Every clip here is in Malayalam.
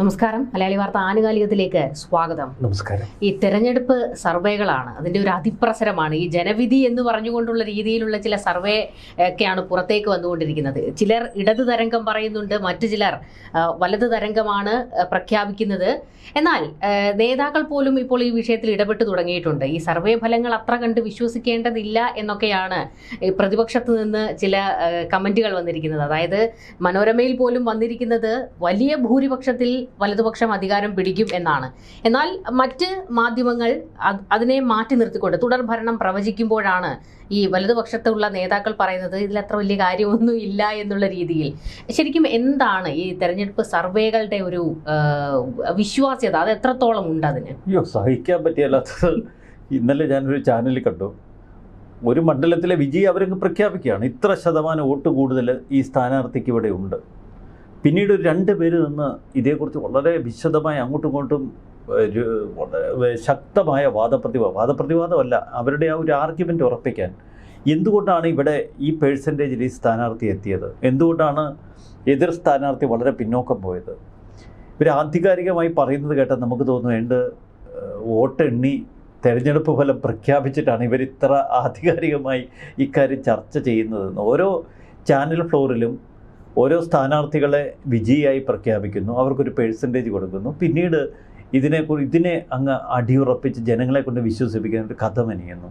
നമസ്കാരം. മലയാളി വാർത്ത ആനുകാലികത്തിലേക്ക് സ്വാഗതം. നമസ്കാരം. ഈ തെരഞ്ഞെടുപ്പ് സർവേകളാണ്, അതിൻ്റെ ഒരു അതിപ്രസരമാണ്. ഈ ജനവിധി എന്ന് പറഞ്ഞുകൊണ്ടുള്ള രീതിയിലുള്ള ചില സർവേ ഒക്കെയാണ് പുറത്തേക്ക് വന്നുകൊണ്ടിരിക്കുന്നത്. ചിലർ ഇടത് തരംഗം പറയുന്നുണ്ട്, മറ്റു ചിലർ വലത് തരംഗമാണ് പ്രഖ്യാപിക്കുന്നത്. എന്നാൽ നേതാക്കൾ പോലും ഇപ്പോൾ ഈ വിഷയത്തിൽ ഇടപെട്ട് തുടങ്ങിയിട്ടുണ്ട്. ഈ സർവേ ഫലങ്ങൾ അത്ര കണ്ട് വിശ്വസിക്കേണ്ടതില്ല എന്നൊക്കെയാണ് പ്രതിപക്ഷത്ത് നിന്ന് ചില കമൻറ്റുകൾ വന്നിരിക്കുന്നത്. അതായത് മനോരമയിൽ പോലും വന്നിരിക്കുന്നത് വലിയ ഭൂരിപക്ഷത്തിൽ വലതുപക്ഷം അധികാരം പിടിക്കും എന്നാണ്. എന്നാൽ മറ്റ് മാധ്യമങ്ങൾ അതിനെ മാറ്റി നിർത്തിക്കൊണ്ട് തുടർ ഭരണം പ്രവചിക്കുമ്പോഴാണ് ഈ വലതുപക്ഷത്തുള്ള നേതാക്കൾ പറയുന്നത് ഇതിലത്ര വലിയ കാര്യമൊന്നും ഇല്ല എന്നുള്ള രീതിയിൽ. ശരിക്കും എന്താണ് ഈ തെരഞ്ഞെടുപ്പ് സർവേകളുടെ ഒരു വിശ്വാസ്യത? അത് എത്രത്തോളം ഉണ്ട് അതിന്? സഹിക്കാൻ പറ്റിയല്ലാത്തത് ഇന്നലെ ഞാനൊരു ചാനലിൽ കണ്ടു. ഒരു മണ്ഡലത്തിലെ വിജയം അവരങ്ങ് പ്രഖ്യാപിക്കുകയാണ്. ഇത്ര ശതമാനം വോട്ട് കൂടുതൽ ഈ സ്ഥാനാർത്ഥിക്ക് ഇവിടെ ഉണ്ട്. പിന്നീട് രണ്ട് പേര് നിന്ന് ഇതേക്കുറിച്ച് വളരെ വിശദമായി അങ്ങോട്ടും ഇങ്ങോട്ടും ശക്തമായ വാദപ്രതിവാദമല്ല, അവരുടെ ആ ഒരു ആർഗ്യുമെൻ്റ് ഉറപ്പിക്കാൻ എന്തുകൊണ്ടാണ് ഇവിടെ ഈ പേഴ്സൻറ്റേജിൽ ഈ സ്ഥാനാർത്ഥി എത്തിയത്, എന്തുകൊണ്ടാണ് എതിർ സ്ഥാനാർത്ഥി വളരെ പിന്നോക്കം പോയത്. ഇവർ ആധികാരികമായി പറയുന്നത് കേട്ടാൽ നമുക്ക് തോന്നുന്നു വോട്ട് എണ്ണി തെരഞ്ഞെടുപ്പ് ഫലം പ്രഖ്യാപിച്ചിട്ടാണ് ഇവർ ഇത്ര ആധികാരികമായി ഇക്കാര്യം ചർച്ച ചെയ്യുന്നതെന്ന്. ഓരോ ചാനൽ ഫ്ലോറിലും ഓരോ സ്ഥാനാർത്ഥികളെ വിജയിയായി പ്രഖ്യാപിക്കുന്നു, അവർക്കൊരു പേഴ്സൻറ്റേജ് കൊടുക്കുന്നു, പിന്നീട് ഇതിനെ അങ്ങ് അടിയുറപ്പിച്ച് ജനങ്ങളെ കൊണ്ട് വിശ്വസിപ്പിക്കുന്ന ഒരു കഥ മെനയുന്നു.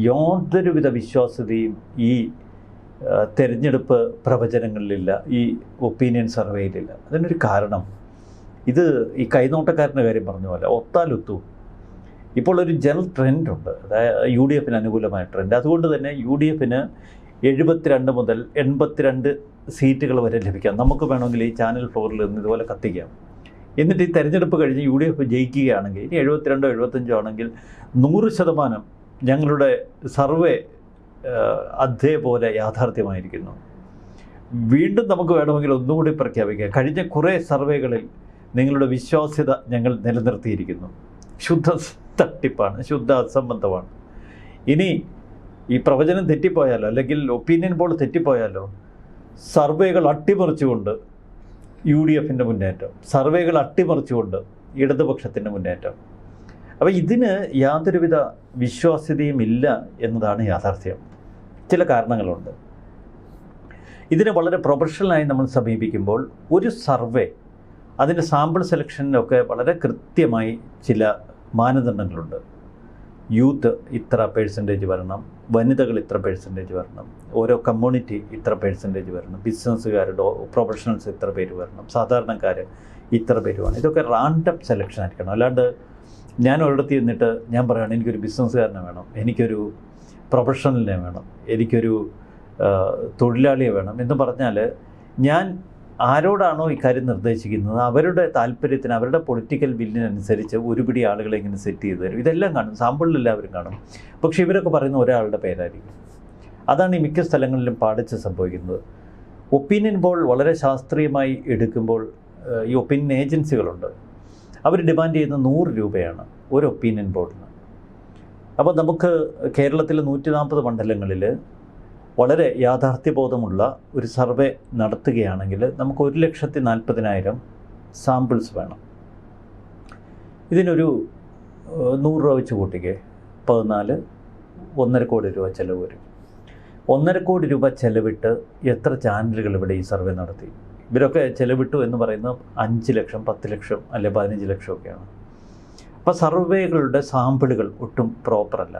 യാതൊരുവിധ വിശ്വാസ്യതയും ഈ തെരഞ്ഞെടുപ്പ് പ്രവചനങ്ങളിലില്ല, ഈ ഒപ്പീനിയൻ സർവേയിലില്ല. അതിനൊരു കാരണം, ഇത് ഈ കൈനോട്ടക്കാരൻ്റെ കാര്യം പറഞ്ഞ പോലെ ഒത്താലൊത്തു. ഇപ്പോൾ ഒരു ജനറൽ ട്രെൻഡുണ്ട്, അതായത് UDF അനുകൂലമായ ട്രെൻഡ്. അതുകൊണ്ട് തന്നെ UDF 72 മുതൽ 82 സീറ്റുകൾ വരെ ലഭിക്കാം. നമുക്ക് വേണമെങ്കിൽ ഈ ചാനൽ ഫ്ലോറിൽ നിന്ന് ഇതുപോലെ കത്തിക്കാം. എന്നിട്ട് ഈ തെരഞ്ഞെടുപ്പ് കഴിഞ്ഞ് UDF ജയിക്കുകയാണെങ്കിൽ, ഇനി 72 75 ആണെങ്കിൽ 100% ഞങ്ങളുടെ സർവേ അതേപോലെ യാഥാർത്ഥ്യമായിരിക്കുന്നു. വീണ്ടും നമുക്ക് വേണമെങ്കിൽ ഒന്നുകൂടി പ്രഖ്യാപിക്കാം, കഴിഞ്ഞ കുറേ സർവേകളിൽ നിങ്ങളുടെ വിശ്വാസ്യത ഞങ്ങൾ നിലനിർത്തിയിരിക്കുന്നു. ശുദ്ധ തട്ടിപ്പാണ്, ശുദ്ധ അസംബന്ധമാണ്. ഇനി ഈ പ്രവചനം തെറ്റിപ്പോയാലോ, അല്ലെങ്കിൽ ഒപ്പീനിയൻ പോൾ തെറ്റിപ്പോയാലോ, സർവേകൾ അട്ടിമറിച്ചുകൊണ്ട് UDF മുന്നേറ്റം, സർവേകൾ അട്ടിമറിച്ചുകൊണ്ട് ഇടതുപക്ഷത്തിൻ്റെ മുന്നേറ്റം. അപ്പോൾ ഇതിന് യാതൊരുവിധ വിശ്വാസ്യതയും ഇല്ല എന്നതാണ് യാഥാർത്ഥ്യം. ചില കാരണങ്ങളുണ്ട്. ഇതിനെ വളരെ പ്രൊഫഷണലായി നമ്മൾ സമീപിക്കുമ്പോൾ ഒരു സർവേ അതിൻ്റെ സാമ്പിൾ സെലക്ഷനിലൊക്കെ വളരെ കൃത്യമായി ചില മാനദണ്ഡങ്ങളുണ്ട്. യൂത്ത് ഇത്ര പേഴ്സൻറ്റേജ് വരണം, വനിതകൾ ഇത്ര പേഴ്സൻറ്റേജ് വരണം, ഓരോ കമ്മ്യൂണിറ്റി ഇത്ര പേഴ്സൻറ്റേജ് വരണം, ബിസിനസ്സുകാരുടെ പ്രൊഫഷണൽസ് ഇത്ര പേര് വരണം, സാധാരണക്കാർ ഇത്ര പേര് വേണം. ഇതൊക്കെ റാൻഡം സെലക്ഷൻ ആയിരിക്കണം. അല്ലാണ്ട് ഞാൻ ഒരിടത്ത് നിന്നിട്ട് ഞാൻ പറയുകയാണ് എനിക്കൊരു ബിസിനസ്സുകാരനെ വേണം, എനിക്കൊരു പ്രൊഫഷണലിനെ വേണം, എനിക്കൊരു തൊഴിലാളിയെ വേണം എന്ന് പറഞ്ഞാൽ ഞാൻ ആരോടാണോ ഇക്കാര്യം നിർദ്ദേശിക്കുന്നത് അവരുടെ താല്പര്യത്തിന്, അവരുടെ പൊളിറ്റിക്കൽ വില്ലിനനുസരിച്ച് ഒരുപിടി ആളുകളെ ഇങ്ങനെ സെറ്റ് ചെയ്ത് തരും. ഇതെല്ലാം കാണും, സാമ്പിളിൽ എല്ലാവരും കാണും. പക്ഷേ ഇവരൊക്കെ പറയുന്ന ഒരാളുടെ പേരായിരിക്കും. അതാണ് ഈ മിക്ക സ്ഥലങ്ങളിലും പാടിച്ച് സംഭവിക്കുന്നത്. ഒപ്പീനിയൻ പോൾ വളരെ ശാസ്ത്രീയമായി എടുക്കുമ്പോൾ ഈ ഒപ്പീനിയൻ ഏജൻസികളുണ്ട്, അവർ ഡിമാൻഡ് ചെയ്യുന്ന 100 രൂപയാണ് ഒരു ഒപ്പീനിയൻ പോളിന്. അപ്പോൾ നമുക്ക് കേരളത്തിൽ 140 മണ്ഡലങ്ങളിൽ വളരെ യാഥാർത്ഥ്യബോധമുള്ള ഒരു സർവേ നടത്തുകയാണെങ്കിൽ നമുക്ക് 1,40,40,000 സാമ്പിൾസ് വേണം. ഇതിനൊരു 100 രൂപ വെച്ച് കൂട്ടിക്കേ, 1.5 കോടി രൂപ ചിലവ് വരും. 1.5 കോടി രൂപ ചിലവിട്ട് എത്ര ചാനലുകൾ ഇവിടെ ഈ സർവേ നടത്തി? ഇവരൊക്കെ ചിലവിട്ടു എന്ന് പറയുന്നത് 5 ലക്ഷം 10 ലക്ഷം അല്ലെ 15 ലക്ഷം ഒക്കെയാണ്. അപ്പോൾ സർവേകളുടെ സാമ്പിളുകൾ ഒട്ടും പ്രോപ്പറല്ല.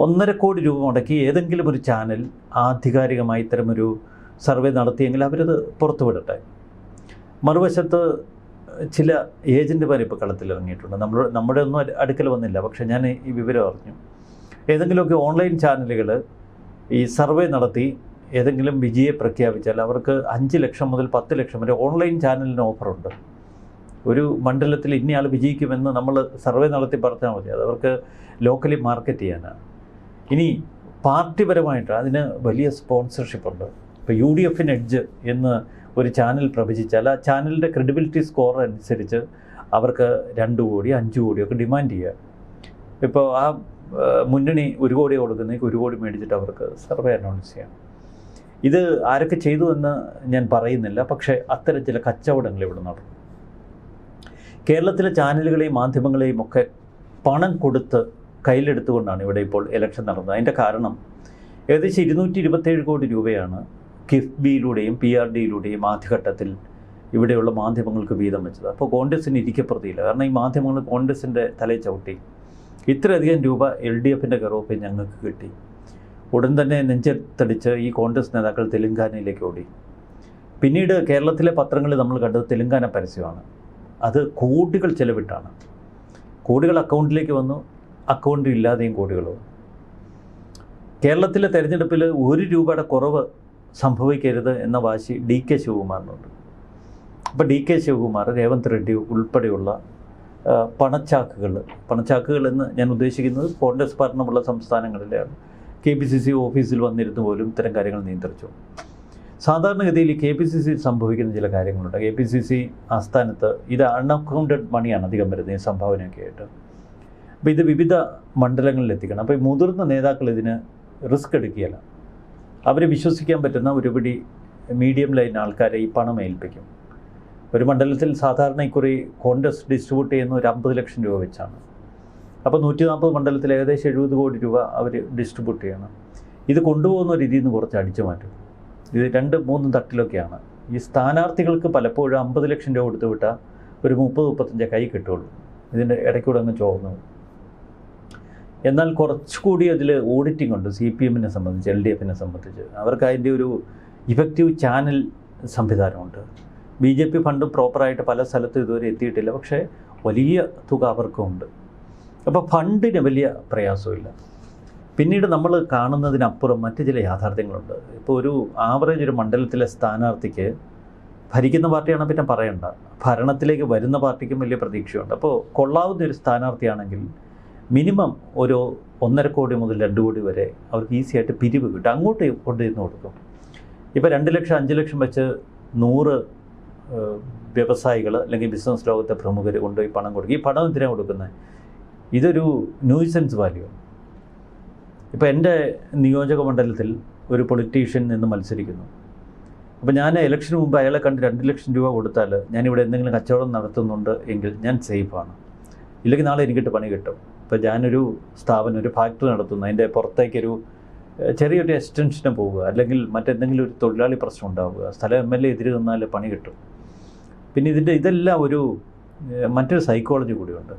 1.5 കോടി രൂപ മുടക്കി ഏതെങ്കിലും ഒരു ചാനൽ ആധികാരികമായി ഇത്തരമൊരു സർവേ നടത്തിയെങ്കിൽ അവരത് പുറത്തുവിടട്ടെ. മറുവശത്ത് ചില ഏജൻറ്റുമാർ ഇപ്പോൾ കളത്തിലിറങ്ങിയിട്ടുണ്ട്. നമ്മുടെ ഒന്നും അടുക്കൽ വന്നില്ല, പക്ഷേ ഞാൻ ഈ വിവരം അറിഞ്ഞു. ഏതെങ്കിലുമൊക്കെ ഓൺലൈൻ ചാനലുകൾ ഈ സർവേ നടത്തി ഏതെങ്കിലും വിജയെ പ്രഖ്യാപിച്ചാൽ അവർക്ക് 5 ലക്ഷം മുതൽ 10 ലക്ഷം വരെ ഓൺലൈൻ ചാനലിന് ഓഫറുണ്ട്. ഒരു മണ്ഡലത്തിൽ ഇന്നയാൾ വിജയിക്കുമെന്ന് നമ്മൾ സർവേ നടത്തി പറഞ്ഞാൽ മതി, അത് അവർക്ക് ലോക്കലി മാർക്കറ്റ് ചെയ്യാനാണ്. ഇനി പാർട്ടിപരമായിട്ട് അതിന് വലിയ സ്പോൺസർഷിപ്പുണ്ട്. ഇപ്പോൾ UDF എഡ്ജ് എന്ന് ഒരു ചാനൽ പ്രവചിച്ചാൽ ആ ചാനലിൻ്റെ ക്രെഡിബിലിറ്റി സ്കോർ അനുസരിച്ച് അവർക്ക് 2 കോടി 5 കോടിയൊക്കെ ഡിമാൻഡ് ചെയ്യുക. ഇപ്പോൾ ആ മുന്നണി 1 കോടി കൊടുക്കുന്നതിന് 1 കോടി മേടിച്ചിട്ട് അവർക്ക് സർവേ അനൗൺസ് ചെയ്യാം. ഇത് ആരൊക്കെ ചെയ്തു എന്ന് ഞാൻ പറയുന്നില്ല, പക്ഷേ അത്തരം ചില കച്ചവടങ്ങൾ ഇവിടെ നടന്നു. കേരളത്തിലെ ചാനലുകളെയും മാധ്യമങ്ങളെയും ഒക്കെ പണം കൊടുത്ത് കയ്യിലെടുത്തുകൊണ്ടാണ് ഇവിടെ ഇപ്പോൾ ഇലക്ഷൻ നടന്നത്. അതിൻ്റെ കാരണം ഏകദേശം 227 കോടി രൂപയാണ് കിഫ്ബിയിലൂടെയും PRDയിലൂടെയും ആദ്യഘട്ടത്തിൽ ഇവിടെയുള്ള മാധ്യമങ്ങൾക്ക് വീതം വെച്ചത്. അപ്പോൾ കോൺഗ്രസിന് ഇരിക്കപ്രതിയില്ല. കാരണം ഈ മാധ്യമങ്ങൾ കോൺഗ്രസിൻ്റെ തലയിൽ ചവിട്ടി. ഇത്രയധികം രൂപ LDFൻ്റെ കെറോപ്പ് ഞങ്ങൾക്ക് കിട്ടി. ഉടൻ തന്നെ നെഞ്ചത്തടിച്ച് ഈ കോൺഗ്രസ് നേതാക്കൾ തെലുങ്കാനയിലേക്ക് ഓടി. പിന്നീട് കേരളത്തിലെ പത്രങ്ങളിൽ നമ്മൾ കണ്ടത് തെലുങ്കാന പരസ്യമാണ്. അത് കോടികൾ ചെലവിട്ടാണ്. കോടികൾ അക്കൗണ്ടിലേക്ക് വന്നു, അക്കൗണ്ടിൽ ഇല്ലാതെയും കോടികൾ വന്നു. കേരളത്തിലെ തെരഞ്ഞെടുപ്പിൽ 1 രൂപയുടെ കുറവ് സംഭവിക്കരുത് എന്ന വാശി DK ശിവകുമാറിനുണ്ട്. അപ്പോൾ DK ശിവകുമാർ, രേവന്ത് റെഡ്ഡി ഉൾപ്പെടെയുള്ള പണച്ചാക്കുകൾ എന്ന് ഞാൻ ഉദ്ദേശിക്കുന്നത് കോൺഗ്രസ് ഭരണമുള്ള സംസ്ഥാനങ്ങളിലെയാണ്. KPCC ഓഫീസിൽ വന്നിരുന്നു പോലും ഇത്തരം കാര്യങ്ങൾ നിയന്ത്രിച്ചു. സാധാരണഗതിയിൽ KPCC സംഭവിക്കുന്ന ചില കാര്യങ്ങളുണ്ട്. KPCC ആസ്ഥാനത്ത് ഇത് അൺഅക്കൗണ്ടഡ് മണിയാണ് അധികം വരുന്നത്, ഈ സംഭാവനയൊക്കെ ആയിട്ട്. അപ്പോൾ ഇത് വിവിധ മണ്ഡലങ്ങളിൽ എത്തിക്കണം. അപ്പോൾ ഈ മുതിർന്ന നേതാക്കൾ ഇതിന് റിസ്ക് എടുക്കുകയില്ല. അവരെ വിശ്വസിക്കാൻ പറ്റുന്ന ഒരുപിടി മീഡിയം ലൈൻ ആൾക്കാരെ ഈ പണം ഏൽപ്പിക്കും. ഒരു മണ്ഡലത്തിൽ സാധാരണ ഇക്കുറി കോൺഗ്രസ് ഡിസ്ട്രിബ്യൂട്ട് ചെയ്യുന്ന ഒരു 50 ലക്ഷം രൂപ വെച്ചാണ്. അപ്പോൾ 140 മണ്ഡലത്തിൽ ഏകദേശം 70 കോടി രൂപ അവർ ഡിസ്ട്രിബ്യൂട്ട് ചെയ്യണം. ഇത് കൊണ്ടുപോകുന്ന രീതിയിൽ നിന്ന് കുറച്ച് അടിച്ചു മാറ്റും. ഇത് 2-3 തട്ടിലൊക്കെയാണ്. ഈ സ്ഥാനാർത്ഥികൾക്ക് പലപ്പോഴും 50 ലക്ഷം രൂപ കൊടുത്തു വിട്ടാൽ ഒരു 30-35 കൈ കിട്ടുള്ളൂ. ഇതിൻ്റെ ഇടയ്ക്കൂടെ അങ്ങ് ചോർന്നു. എന്നാൽ കുറച്ചുകൂടി അതിൽ ഓഡിറ്റിംഗ് ഉണ്ട്. CPMനെ സംബന്ധിച്ച്, LDFനെ സംബന്ധിച്ച് അവർക്ക് അതിൻ്റെ ഒരു ഇഫക്റ്റീവ് ചാനൽ സംവിധാനമുണ്ട്. BJP ഫണ്ടും പ്രോപ്പറായിട്ട് പല സ്ഥലത്തും ഇതുവരെ എത്തിയിട്ടില്ല, പക്ഷേ വലിയ തുക അവർക്കുമുണ്ട്. അപ്പോൾ ഫണ്ടിന് വലിയ പ്രയാസമില്ല. പിന്നീട് നമ്മൾ കാണുന്നതിനപ്പുറം മറ്റ് ചില യാഥാർത്ഥ്യങ്ങളുണ്ട്. ഇപ്പോൾ ഒരു ആവറേജ് ഒരു മണ്ഡലത്തിലെ സ്ഥാനാർത്ഥിക്ക് ഭരിക്കുന്ന പാർട്ടിയാണ് പിന്നെ പറയണ്ട, ഭരണത്തിലേക്ക് വരുന്ന പാർട്ടിക്കും വലിയ പ്രതീക്ഷയുണ്ട്. അപ്പോൾ കൊള്ളാവുന്ന ഒരു സ്ഥാനാർത്ഥിയാണെങ്കിൽ മിനിമം ഒരു 1.5 കോടി മുതൽ 2 കോടി വരെ അവർക്ക് ഈസി ആയിട്ട് പിരിവ് കിട്ടും. അങ്ങോട്ട് കൊണ്ടുവന്ന് കൊടുക്കും. ഇപ്പോൾ 2 ലക്ഷം 5 ലക്ഷം വെച്ച് 100 വ്യവസായികൾ അല്ലെങ്കിൽ ബിസിനസ് ലോകത്തെ പ്രമുഖർ കൊണ്ടുപോയി പണം കൊടുക്കും. ഈ പണം എന്തിനാണ് കൊടുക്കുന്നത്? ഇതൊരു ന്യൂസൻസ് വാല്യൂ. ഇപ്പോൾ എൻ്റെ നിയോജക മണ്ഡലത്തിൽ ഒരു പൊളിറ്റീഷ്യൻ നിന്ന് മത്സരിക്കുന്നു. അപ്പോൾ ഞാൻ ഇലക്ഷന് മുമ്പ് അയാളെ കണ്ട് 2 ലക്ഷം രൂപ കൊടുത്താൽ ഞാനിവിടെ എന്തെങ്കിലും കച്ചവടം നടത്തുന്നുണ്ട് എങ്കിൽ ഞാൻ സേഫാണ്. ഇല്ലെങ്കിൽ നാളെ എനിക്കിട്ട് പണി കിട്ടും. ഇപ്പോൾ ഞാനൊരു സ്ഥാപനം, ഒരു ഫാക്ടറി നടത്തുന്നു, അതിൻ്റെ പുറത്തേക്കൊരു ചെറിയൊരു എക്സ്റ്റൻഷന് പോവുക, അല്ലെങ്കിൽ മറ്റെന്തെങ്കിലും ഒരു തൊഴിലാളി പ്രശ്നം ഉണ്ടാവുക, സ്ഥലം MLA എതിര് നിന്നാൽ പണി കിട്ടും. പിന്നെ ഇതെല്ലാം ഒരു മറ്റൊരു സൈക്കോളജി കൂടിയുണ്ട്.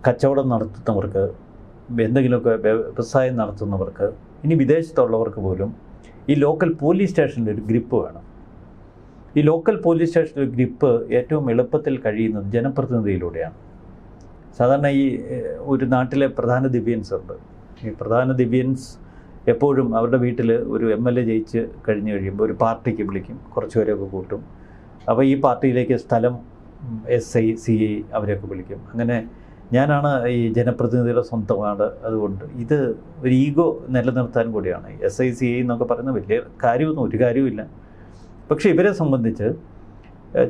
കച്ചവടം നടത്തുന്നവർക്ക്, എന്തെങ്കിലുമൊക്കെ വ്യവസായം നടത്തുന്നവർക്ക്, ഇനി വിദേശത്തുള്ളവർക്ക് പോലും ഈ ലോക്കൽ പോലീസ് സ്റ്റേഷനിൽ ഒരു ഗ്രിപ്പ് വേണം. ഈ ലോക്കൽ പോലീസ് സ്റ്റേഷനിൽ ഗ്രിപ്പ് ഏറ്റവും എളുപ്പത്തിൽ കഴിയുന്നത് ജനപ്രതിനിധിയിലൂടെയാണ്. സാധാരണ ഈ ഒരു നാട്ടിലെ പ്രധാന ദിവ്യൻസ് ഉണ്ട്. ഈ പ്രധാന ദിവ്യൻസ് എപ്പോഴും അവരുടെ വീട്ടിൽ ഒരു MLA ജയിച്ച് കഴിഞ്ഞ് കഴിയുമ്പോൾ ഒരു പാർട്ടിക്ക് വിളിക്കും, കുറച്ച് പേരെയൊക്കെ കൂട്ടും. അപ്പോൾ ഈ പാർട്ടിയിലേക്ക് സ്ഥലം SI CI അവരെയൊക്കെ വിളിക്കും. അങ്ങനെ ഞാനാണ് ഈ ജനപ്രതിനിധിയുടെ സ്വന്തമാണ്. അതുകൊണ്ട് ഇത് ഒരു ഈഗോ നിലനിർത്താൻ കൂടിയാണ്. SI CI എന്നൊക്കെ പറയുന്ന വലിയ കാര്യമൊന്നും ഒരു കാര്യവുമില്ല. പക്ഷേ ഇവരെ സംബന്ധിച്ച്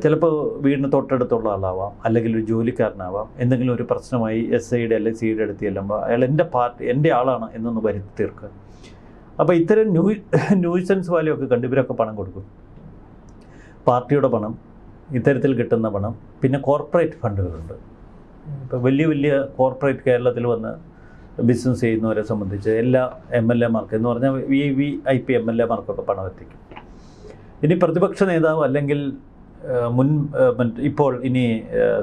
ചിലപ്പോൾ വീടിന് തൊട്ടടുത്തുള്ള ആളാവാം, അല്ലെങ്കിൽ ഒരു ജോലിക്കാരനാവാം. എന്തെങ്കിലും ഒരു പ്രശ്നമായി SIയുടെ അല്ലെങ്കിൽ CIയുടെ അടുത്ത് ചെല്ലുമ്പോൾ അയാൾ എൻ്റെ ആളാണ് എന്നൊന്ന് വരുത്തി തീർക്കുക. അപ്പോൾ ഇത്തരം ന്യൂസൻസ് വാല്യൂ ഒക്കെ കണ്ട് ഇവരൊക്കെ പണം കൊടുക്കും. പാർട്ടിയുടെ പണം, ഇത്തരത്തിൽ കിട്ടുന്ന പണം, പിന്നെ കോർപ്പറേറ്റ് ഫണ്ടുകളുണ്ട്. ഇപ്പോൾ വലിയ വലിയ കോർപ്പറേറ്റ് കേരളത്തിൽ വന്ന് ബിസിനസ് ചെയ്യുന്നവരെ സംബന്ധിച്ച് എല്ലാ MLAമാർക്ക് എന്ന് പറഞ്ഞാൽ VIP MLAമാർക്കൊക്കെ പണം എത്തിക്കും. ഇനി പ്രതിപക്ഷ നേതാവ് അല്ലെങ്കിൽ ഇപ്പോൾ ഇനി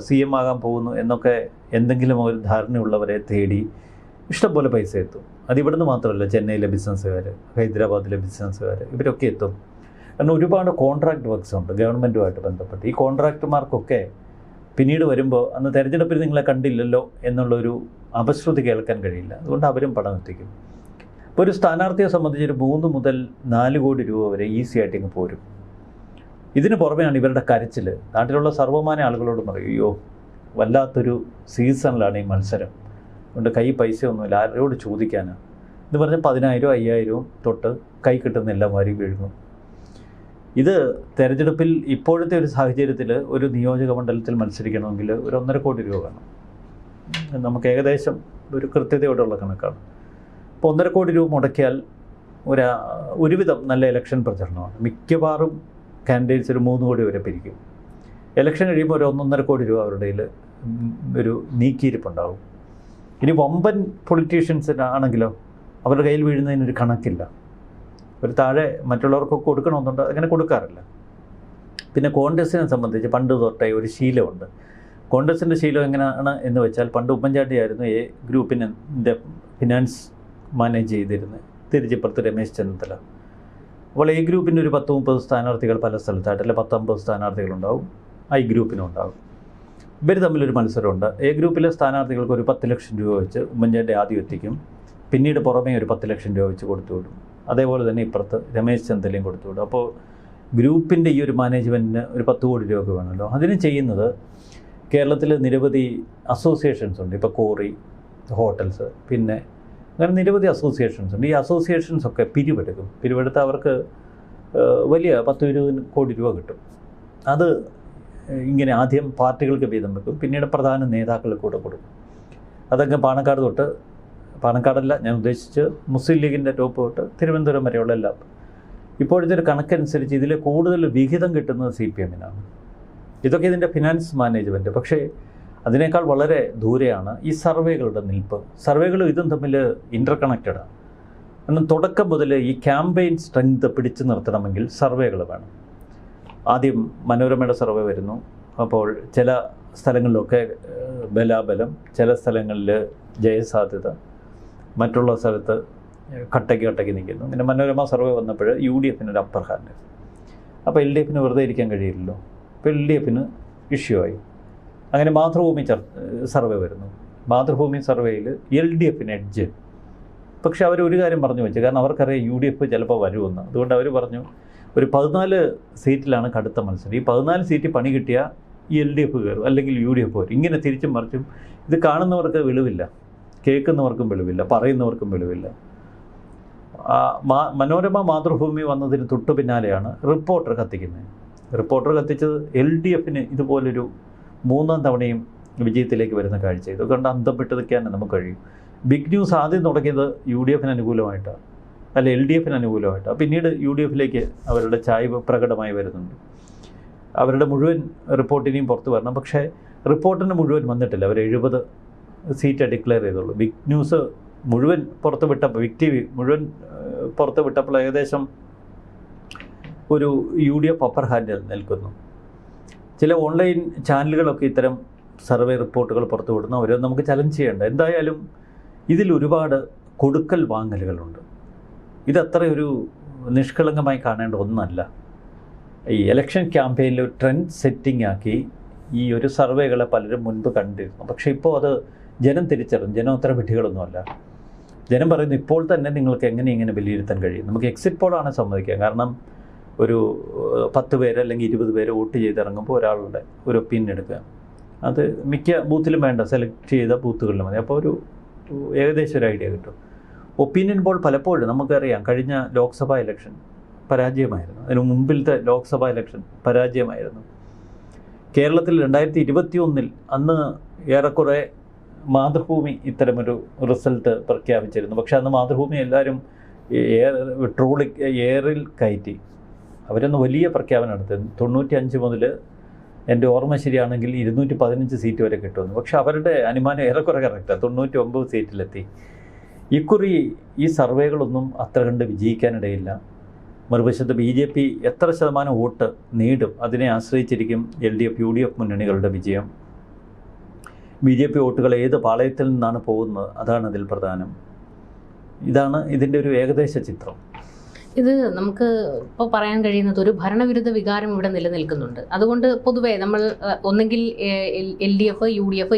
CM ആകാൻ പോകുന്നു എന്നൊക്കെ എന്തെങ്കിലും ഒരു ധാരണയുള്ളവരെ തേടി ഇഷ്ടംപോലെ പൈസ എത്തും. അതിവിടുന്ന് മാത്രമല്ല, ചെന്നൈയിലെ ബിസിനസ്സുകാർ, ഹൈദരാബാദിലെ ബിസിനസ്സുകാർ, ഇവരൊക്കെ എത്തും. കാരണം ഒരുപാട് കോൺട്രാക്ട് വർക്ക്സ് ഉണ്ട് ഗവൺമെൻറ്റുമായിട്ട് ബന്ധപ്പെട്ട്. ഈ കോൺട്രാക്ടർമാർക്കൊക്കെ പിന്നീട് വരുമ്പോൾ അന്ന് തെരഞ്ഞെടുപ്പിൽ നിങ്ങളെ കണ്ടില്ലല്ലോ എന്നുള്ളൊരു അപശ്രുതി കേൾക്കാൻ കഴിയില്ല. അതുകൊണ്ട് അവരും പണം എത്തിക്കും. ഇപ്പോൾ ഒരു സ്ഥാനാർത്ഥിയെ സംബന്ധിച്ച് ഒരു 3 മുതൽ 4 കോടി രൂപ വരെ ഈസി ആയിട്ട് ഇങ്ങ് പോരും. ഇതിന് പുറമെയാണ് ഇവരുടെ കരച്ചിൽ. നാട്ടിലുള്ള സർവ്വമാന്യ ആളുകളോട് പറയും, അയ്യോ വല്ലാത്തൊരു സീസണിലാണ് ഈ മത്സരം, അതുകൊണ്ട് കൈ പൈസ ഒന്നുമില്ല, ആരോട് ചോദിക്കാനാണ് എന്ന് പറഞ്ഞാൽ 10,000 5,000 തൊട്ട് കൈ കിട്ടുന്ന എല്ലാം വാരി വീഴുന്നു. ഇത് തെരഞ്ഞെടുപ്പിൽ ഇപ്പോഴത്തെ ഒരു സാഹചര്യത്തിൽ ഒരു നിയോജക മണ്ഡലത്തിൽ മത്സരിക്കണമെങ്കിൽ ഒരു 1.5 കോടി രൂപ വേണം. നമുക്ക് ഏകദേശം ഒരു കൃത്യതയോടുള്ള കണക്കാണ്. അപ്പോൾ 1.5 കോടി രൂപ മുടക്കിയാൽ ഒരുവിധം നല്ല ഇലക്ഷൻ പ്രചരണമാണ്. മിക്കവാറും കാൻഡിഡേറ്റ്സ് ഒരു 3 കോടി വരെ പിരിക്കും. ഇലക്ഷൻ കഴിയുമ്പോൾ ഒരു 1.5 കോടി രൂപ അവരുടെ കയ്യിൽ ഒരു നീക്കിയിരിപ്പുണ്ടാകും. ഇനി വമ്പൻ പൊളിറ്റീഷ്യൻസിനാണെങ്കിലോ അവരുടെ കയ്യിൽ വീഴുന്നതിനൊരു കണക്കില്ല. ഒരു താഴെ മറ്റുള്ളവർക്കൊക്കെ കൊടുക്കണമെന്നുണ്ട്, അങ്ങനെ കൊടുക്കാറില്ല. പിന്നെ കോൺഗ്രസിനെ സംബന്ധിച്ച് പണ്ട് തൊട്ടേ ഒരു ശീലമുണ്ട്. കോൺഗ്രസിൻ്റെ ശീലം എങ്ങനെയാണ് എന്ന് വെച്ചാൽ, പണ്ട് ഉമ്മൻചാണ്ടിയായിരുന്നു എ ഗ്രൂപ്പിൻ്റെ ഫിനാൻസ് മാനേജ് ചെയ്തിരുന്നത്, തിരിച്ചിപ്പുറത്ത് രമേശ് ചെന്നിത്തല. അപ്പോൾ എ ഗ്രൂപ്പിൻ്റെ ഒരു 10-30 സ്ഥാനാർത്ഥികൾ പല സ്ഥലത്തായിട്ട്, അല്ലെ 10-50 സ്ഥാനാർത്ഥികളുണ്ടാവും, ഐ ഗ്രൂപ്പിനും ഉണ്ടാവും. ഇവർ തമ്മിലൊരു മത്സരമുണ്ട്. എ ഗ്രൂപ്പിലെ സ്ഥാനാർത്ഥികൾക്ക് ഒരു 10 ലക്ഷം രൂപ വെച്ച് ഉമ്മൻചാണ്ടി ആദ്യം എത്തിക്കും, പിന്നീട് പുറമേ ഒരു 10 ലക്ഷം രൂപ വെച്ച് കൊടുത്തുവിടും. അതേപോലെ തന്നെ ഇപ്പുറത്ത് രമേശ് ചെന്നിത്തലയും കൊടുത്തുവിടും. അപ്പോൾ ഗ്രൂപ്പിൻ്റെ ഈ ഒരു മാനേജ്മെൻറ്റിന് ഒരു 10 കോടി രൂപ വേണമല്ലോ. അതിന് ചെയ്യുന്നത്, കേരളത്തിൽ നിരവധി അസോസിയേഷൻസ് ഉണ്ട്. ഇപ്പോൾ കോറി, ഹോട്ടൽസ്, പിന്നെ അങ്ങനെ നിരവധി അസോസിയേഷൻസ് ഉണ്ട്. ഈ അസോസിയേഷൻസൊക്കെ പിരിവെടുത്ത് അവർക്ക് വലിയ 10-20 കോടി രൂപ കിട്ടും. അത് ഇങ്ങനെ ആദ്യം പാർട്ടികൾക്ക് വീതം വെക്കും, പിന്നീട് പ്രധാന നേതാക്കൾക്ക് കൂടെ കൊടുക്കും. അതൊക്കെ പാണക്കാട് തൊട്ട്, പാണക്കാടല്ല ഞാൻ ഉദ്ദേശിച്ച്, മുസ്ലിം ലീഗിൻ്റെ ടോപ്പ് തൊട്ട് തിരുവനന്തപുരം വരെയുള്ള എല്ലാം. ഇപ്പോഴത്തെ ഒരു കണക്കനുസരിച്ച് ഇതിൽ കൂടുതൽ വിഹിതം കിട്ടുന്നത് CPM-നാണ്. ഇതൊക്കെ ഇതിൻ്റെ ഫിനാൻസ് മാനേജ്മെൻറ്റ്. പക്ഷേ അതിനേക്കാൾ വളരെ ദൂരെയാണ് ഈ സർവേകളുടെ നിൽപ്പ്. സർവേകളും ഇതും തമ്മിൽ ഇൻ്റർ കണക്റ്റഡാണ്. എന്നാൽ തുടക്കം മുതൽ ഈ ക്യാമ്പയിൻ സ്ട്രെങ്ത് പിടിച്ചു നിർത്തണമെങ്കിൽ സർവേകൾ വേണം. ആദ്യം മനോരമയുടെ സർവേ വരുന്നു. അപ്പോൾ ചില സ്ഥലങ്ങളിലൊക്കെ ബലാബലം, ചില സ്ഥലങ്ങളിൽ ജയസാധ്യത, മറ്റുള്ള സ്ഥലത്ത് കട്ടയ്ക്ക് നിൽക്കുന്നു. പിന്നെ മനോരമ സർവേ വന്നപ്പോൾ UDF-ന് ഒരു അപ്പർ ഹാൻഡ്. അപ്പോൾ LDF-ന് വെറുതെ ഇരിക്കാൻ കഴിയില്ലല്ലോ. അപ്പോൾ LDF-ന് ഇഷ്യൂ ആയി. അങ്ങനെ മാതൃഭൂമി സർവേ വരുന്നു. മാതൃഭൂമി സർവേയിൽ LDF-ന് എഡ്ജ്. പക്ഷെ അവർ ഒരു കാര്യം പറഞ്ഞു വെച്ചു, കാരണം അവർക്കറിയാം UDF ചിലപ്പോൾ വരുമെന്ന്. അതുകൊണ്ട് അവർ പറഞ്ഞു ഒരു 14 സീറ്റിലാണ് കടുത്ത മത്സരം. ഈ 14 സീറ്റ് പണി കിട്ടിയാൽ ഈ LDF കയറും, അല്ലെങ്കിൽ UDF വരും. ഇങ്ങനെ തിരിച്ചും മറിച്ചും. ഇത് കാണുന്നവർക്ക് വെളിവില്ല, കേൾക്കുന്നവർക്കും വെളിവില്ല, പറയുന്നവർക്കും വെളിവില്ല. മനോരമ മാതൃഭൂമി വന്നതിന് തൊട്ടു പിന്നാലെയാണ് റിപ്പോർട്ടർ കത്തിക്കുന്നത്. റിപ്പോർട്ടർ കത്തിച്ചത് LDF-ന് ഇതുപോലൊരു 3ാം തവണയും വിജയത്തിലേക്ക് വരുന്ന കാഴ്ച. ഇതുകൊണ്ട് അന്തം വിട്ട് നിൽക്കാൻ നമുക്ക് കഴിയും. ബിഗ് ന്യൂസ് ആദ്യം തുടങ്ങിയത് UDF-ന് അനുകൂലമായിട്ടാണ്, അല്ല LDF-ന് അനുകൂലമായിട്ടാണ്. പിന്നീട് UDF-ലേക്ക് അവരുടെ ചായ്വ് പ്രകടമായി വരുന്നുണ്ട്. അവരുടെ മുഴുവൻ റിപ്പോർട്ടിനെയും പുറത്ത് വരണം. പക്ഷേ റിപ്പോർട്ടിന് മുഴുവൻ വന്നിട്ടില്ല. അവർ 70 സീറ്റ് ഡിക്ലെയർ ചെയ്തുള്ളൂ. ബിഗ് ന്യൂസ് മുഴുവൻ പുറത്ത് വിട്ടപ്പോൾ, ബിഗ് TV മുഴുവൻ പുറത്ത് വിട്ടപ്പോൾ ഏകദേശം ഒരു UDF അപ്പർ ഹാൻഡിൽ നിൽക്കുന്നു. ചില ഓൺലൈൻ ചാനലുകളൊക്കെ ഇത്തരം സർവേ റിപ്പോർട്ടുകൾ പുറത്തു വിടുന്നു. അവരെ നമുക്ക് ചലഞ്ച് ചെയ്യേണ്ട. എന്തായാലും ഇതിൽ ഒരുപാട് കൊടുക്കൽ വാങ്ങലുകളുണ്ട്. ഇതത്ര ഒരു നിഷ്കളങ്കമായി കാണേണ്ട ഒന്നല്ല. ഈ ഇലക്ഷൻ ക്യാമ്പയിനിൽ ട്രെൻഡ് സെറ്റിംഗ് ആക്കി ഈ ഒരു സർവേകളെ പലരും മുൻപ് കണ്ടിരുന്നു. പക്ഷേ ഇപ്പോൾ അത് ജനം തിരിച്ചറിഞ്ഞു. ജനം അത്ര വിഡ്ഢികളൊന്നുമല്ല. ജനം പറയുന്നു ഇപ്പോൾ തന്നെ നിങ്ങൾക്ക് ഇങ്ങനെ വിലയിരുത്താൻ കഴിയും. നമുക്ക് എക്സിറ്റ് പോളാണ് സമ്മതിക്കുക. കാരണം ഒരു 10 പേര് അല്ലെങ്കിൽ 20 പേര് വോട്ട് ചെയ്തിറങ്ങുമ്പോൾ ഒരാളുടെ ഒരു ഒപ്പീനിയൻ എടുക്കുക. അത് മിക്ക ബൂത്തിലും വേണ്ട, സെലക്ട് ചെയ്ത ബൂത്തുകളിലും മതി. അപ്പോൾ ഒരു ഏകദേശം ഒരു ഐഡിയ കിട്ടും. ഒപ്പീനിയൻ പോൾ പലപ്പോഴും നമുക്കറിയാം, കഴിഞ്ഞ ലോക്സഭാ ഇലക്ഷൻ പരാജയമായിരുന്നു. അതിന് മുമ്പിലത്തെ ലോക്സഭാ ഇലക്ഷൻ പരാജയമായിരുന്നു. കേരളത്തിൽ 2021 അന്ന് ഏറെക്കുറെ മാതൃഭൂമി ഇത്തരമൊരു റിസൾട്ട് പ്രഖ്യാപിച്ചിരുന്നു. പക്ഷെ അന്ന് മാതൃഭൂമി എല്ലാവരും എയറിൽ കയറ്റി. അവരൊന്ന് വലിയ പ്രഖ്യാപനം നടത്തി. 95 മുതൽ എൻ്റെ ഓർമ്മ ശരിയാണെങ്കിൽ 215 സീറ്റ് വരെ കിട്ടുമെന്ന്. പക്ഷെ അവരുടെ അനുമാനം ഏറെക്കുറെ കറക്റ്റാണ്, 99 സീറ്റിലെത്തി. ഇക്കുറി ഈ സർവേകളൊന്നും അത്ര കണ്ട് വിജയിക്കാനിടയില്ല. മറുവശത്ത് BJP എത്ര ശതമാനം വോട്ട് നേടും അതിനെ ആശ്രയിച്ചിരിക്കും LDF UDF മുന്നണികളുടെ വിജയം. BJP വോട്ടുകൾ ഏത് പാളയത്തിൽ നിന്നാണ് പോകുന്നത്, അതാണ് അതിൽ പ്രധാനം. ഇതാണ് ഇതിൻ്റെ ഒരു ഏകദേശ ചിത്രം. ഇത് നമുക്ക് ഇപ്പോൾ പറയാൻ കഴിയുന്നത് ഒരു ഭരണവിരുദ്ധ വികാരം ഇവിടെ നിലനിൽക്കുന്നുണ്ട്. അതുകൊണ്ട് പൊതുവേ നമ്മൾ ഒന്നെങ്കിൽ LDF UDF